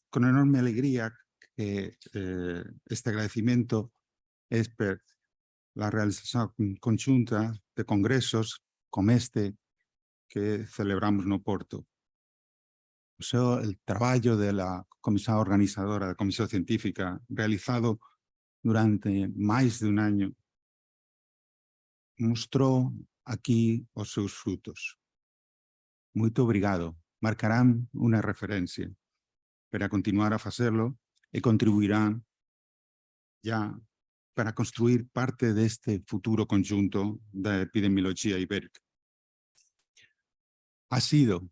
con enorme alegría que este agradecimiento es por la realización conjunta de congresos como este que celebramos no Porto. O sea, el trabajo de la comisión organizadora, de la comisión científica, realizado durante más de un año, mostró aquí os seus frutos. Muito obrigado. Marcarán una referencia para continuar a hacerlo y contribuirán ya para construir parte de este futuro conjunto de epidemiología ibérica. Ha sido,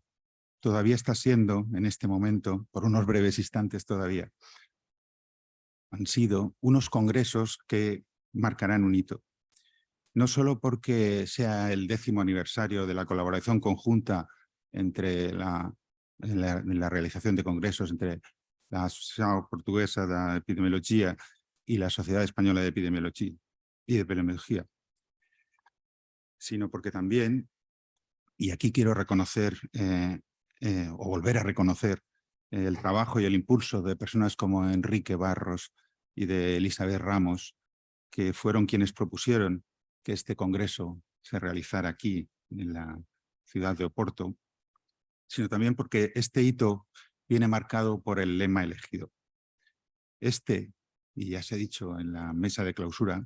todavía está siendo en este momento, por unos breves instantes todavía, han sido unos congresos que marcarán un hito. No solo porque sea el 10º aniversario de la colaboración conjunta entre la realización de congresos entre la Asociación Portuguesa de Epidemiología y la Sociedad Española de Epidemiología, sino porque también, y aquí quiero reconocer o volver a reconocer el trabajo y el impulso de personas como Enrique Barros y de Elizabeth Ramos, que fueron quienes propusieron que este congreso se realizara aquí en la ciudad de Oporto, sino también porque este hito viene marcado por el lema elegido. Este, y ya se ha dicho en la mesa de clausura,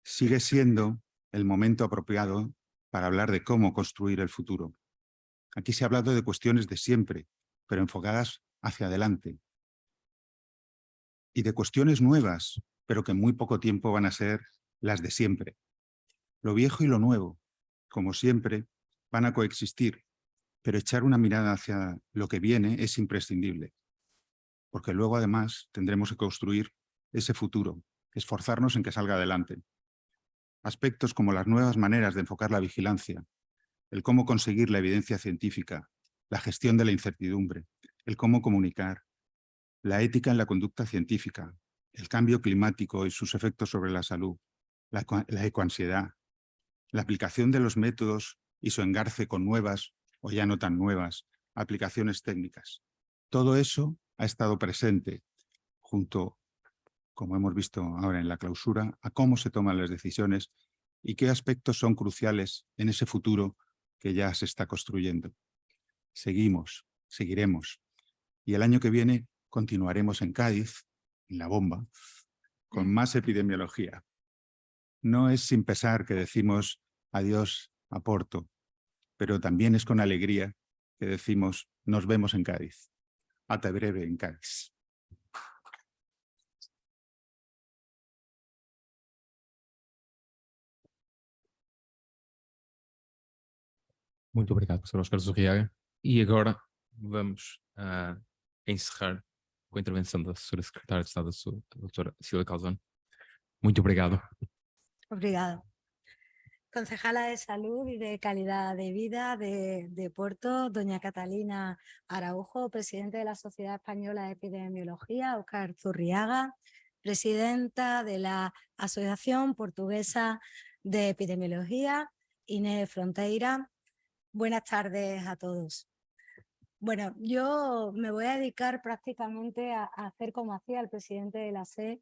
sigue siendo el momento apropiado para hablar de cómo construir el futuro. Aquí se ha hablado de cuestiones de siempre, pero enfocadas hacia adelante. Y de cuestiones nuevas, pero que en muy poco tiempo van a ser las de siempre. Lo viejo y lo nuevo, como siempre, van a coexistir, pero echar una mirada hacia lo que viene es imprescindible, porque luego además tendremos que construir ese futuro, esforzarnos en que salga adelante. Aspectos como las nuevas maneras de enfocar la vigilancia, el cómo conseguir la evidencia científica, la gestión de la incertidumbre, el cómo comunicar, la ética en la conducta científica, el cambio climático y sus efectos sobre la salud, la ecoansiedad, la aplicación de los métodos y su engarce con nuevas o ya no tan nuevas aplicaciones técnicas. Todo eso ha estado presente junto, como hemos visto ahora en la clausura, a cómo se toman las decisiones y qué aspectos son cruciales en ese futuro que ya se está construyendo. Seguiremos. Y el año que viene continuaremos en Cádiz, en La Bomba, con más epidemiología. No es sin pesar que decimos adiós a Porto, pero también es con alegría que decimos nos vemos en Cádiz. Ata breve en Cádiz. Muito obrigado, professor Oscar Zurriaga. E agora vamos encerrar com a intervenção da assessora secretária de Estado, a doutora Silvia Calzone. Muito obrigado. Obrigado. Concejala de Salud y de Calidad de Vida de Porto, doña Catalina Araujo, presidente de la Sociedad Española de Epidemiología, Óscar Zurriaga, presidenta de la Asociación Portuguesa de Epidemiología, Inés Fronteira. Buenas tardes a todos. Bueno, yo me voy a dedicar prácticamente a hacer como hacía el presidente de la SE,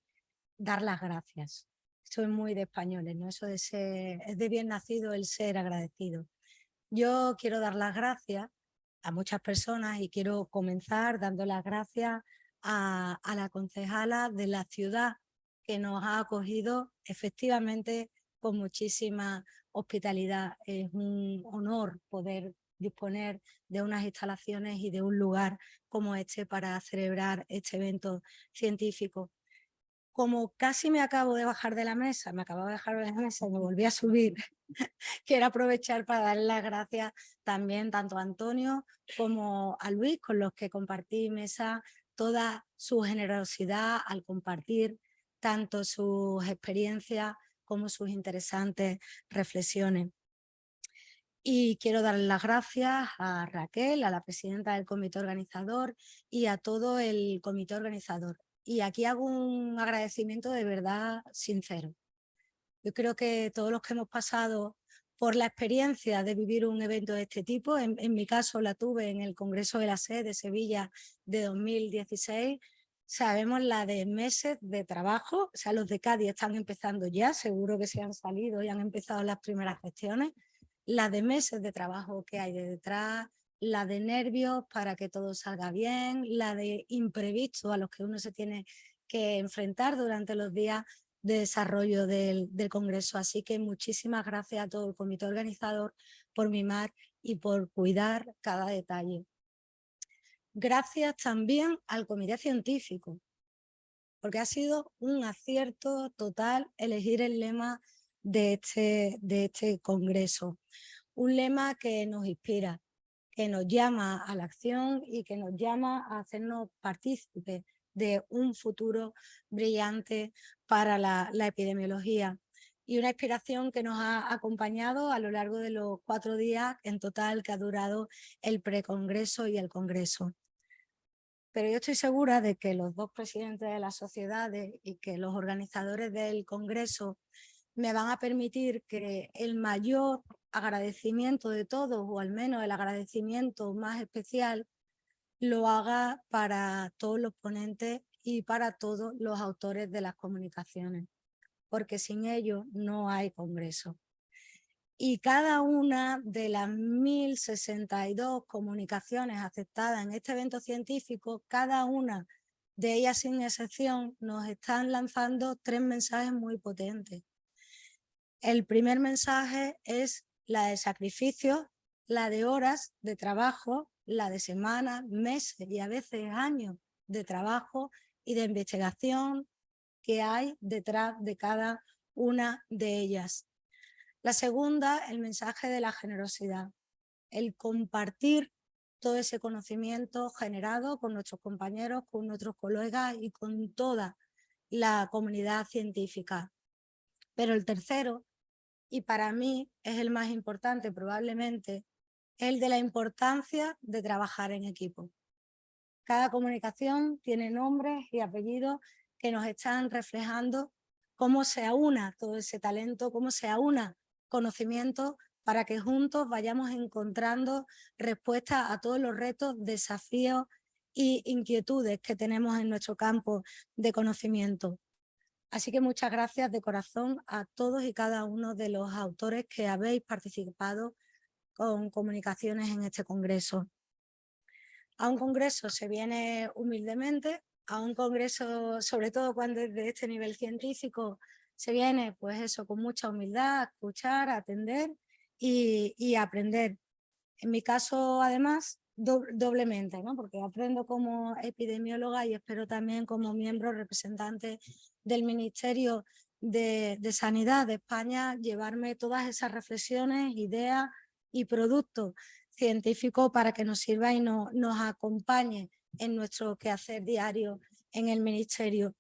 dar las gracias. Soy muy de españoles, ¿no? Eso de ser, es de bien nacido el ser agradecido. Yo quiero dar las gracias a muchas personas y quiero comenzar dando las gracias a la concejala de la ciudad que nos ha acogido efectivamente con muchísima hospitalidad. Es un honor poder disponer de unas instalaciones y de un lugar como este para celebrar este evento científico. Como casi me acabo de bajar de la mesa, me acababa de bajar de la mesa y me volví a subir, quiero aprovechar para darle las gracias también tanto a Antonio como a Luis, con los que compartí mesa, toda su generosidad al compartir tanto sus experiencias como sus interesantes reflexiones. Y quiero darle las gracias a Raquel, a la presidenta del comité organizador y a todo el comité organizador. Y aquí hago un agradecimiento de verdad sincero. Yo creo que todos los que hemos pasado por la experiencia de vivir un evento de este tipo, en mi caso la tuve en el Congreso de la SED de Sevilla de 2016, sabemos la de meses de trabajo, o sea, los de Cádiz están empezando ya, seguro que se han salido y han empezado las primeras gestiones, la de meses de trabajo que hay de detrás, la de nervios para que todo salga bien, la de imprevistos a los que uno se tiene que enfrentar durante los días de desarrollo del Congreso. Así que muchísimas gracias a todo el comité organizador por mimar y por cuidar cada detalle. Gracias también al comité científico, porque ha sido un acierto total elegir el lema de este congreso. Un lema que nos inspira, que nos llama a la acción y que nos llama a hacernos partícipes de un futuro brillante para la epidemiología. Y una inspiración que nos ha acompañado a lo largo de los 4 días en total que ha durado el precongreso y el congreso. Pero yo estoy segura de que los 2 presidentes de las sociedades y que los organizadores del congreso me van a permitir que el mayor agradecimiento de todos, o al menos el agradecimiento más especial, lo haga para todos los ponentes y para todos los autores de las comunicaciones, porque sin ellos no hay congreso. Y cada una de las 1062 comunicaciones aceptadas en este evento científico, cada una de ellas sin excepción, nos están lanzando 3 mensajes muy potentes. El primer mensaje es la de sacrificio, la de horas de trabajo, la de semanas, meses y a veces años de trabajo y de investigación que hay detrás de cada una de ellas. La segunda, el mensaje de la generosidad, el compartir todo ese conocimiento generado con nuestros compañeros, con nuestros colegas y con toda la comunidad científica. Pero el tercero, y para mí es el más importante probablemente, es el de la importancia de trabajar en equipo. Cada comunicación tiene nombres y apellidos que nos están reflejando cómo se aúna todo ese talento, cómo se aúna conocimiento para que juntos vayamos encontrando respuestas a todos los retos, desafíos e inquietudes que tenemos en nuestro campo de conocimiento. Así que muchas gracias de corazón a todos y cada uno de los autores que habéis participado con comunicaciones en este congreso. A un congreso se viene humildemente, a un congreso, sobre todo cuando es de este nivel científico, se viene pues eso, con mucha humildad, a escuchar, a atender y a aprender. En mi caso, además, doblemente, ¿no? Porque aprendo como epidemióloga y espero también como miembro representante del Ministerio de Sanidad de España llevarme todas esas reflexiones, ideas y productos científicos para que nos sirva y nos acompañe en nuestro quehacer diario en el Ministerio.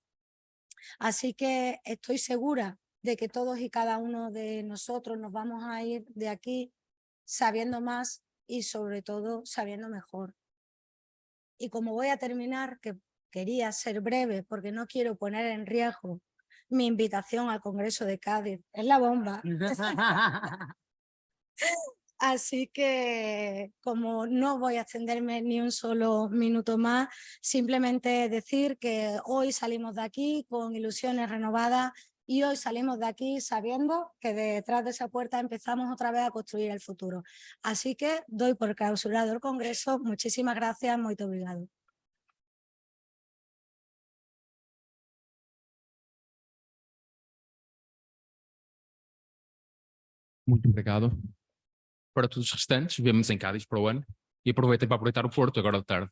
Así que estoy segura de que todos y cada uno de nosotros nos vamos a ir de aquí sabiendo más y sobre todo sabiendo mejor. Y como voy a terminar, que quería ser breve porque no quiero poner en riesgo mi invitación al Congreso de Cádiz, es la bomba. Así que como no voy a extenderme ni un solo minuto más, simplemente decir que hoy salimos de aquí con ilusiones renovadas y hoy salimos de aquí sabiendo que detrás de esa puerta empezamos otra vez a construir el futuro. Así que doy por clausurado el Congreso. Muchísimas gracias, muito obrigado. Muito obrigado. Para todos os restantes, vemo-nos em Cádiz para o ano e aproveitem para aproveitar o Porto agora de tarde.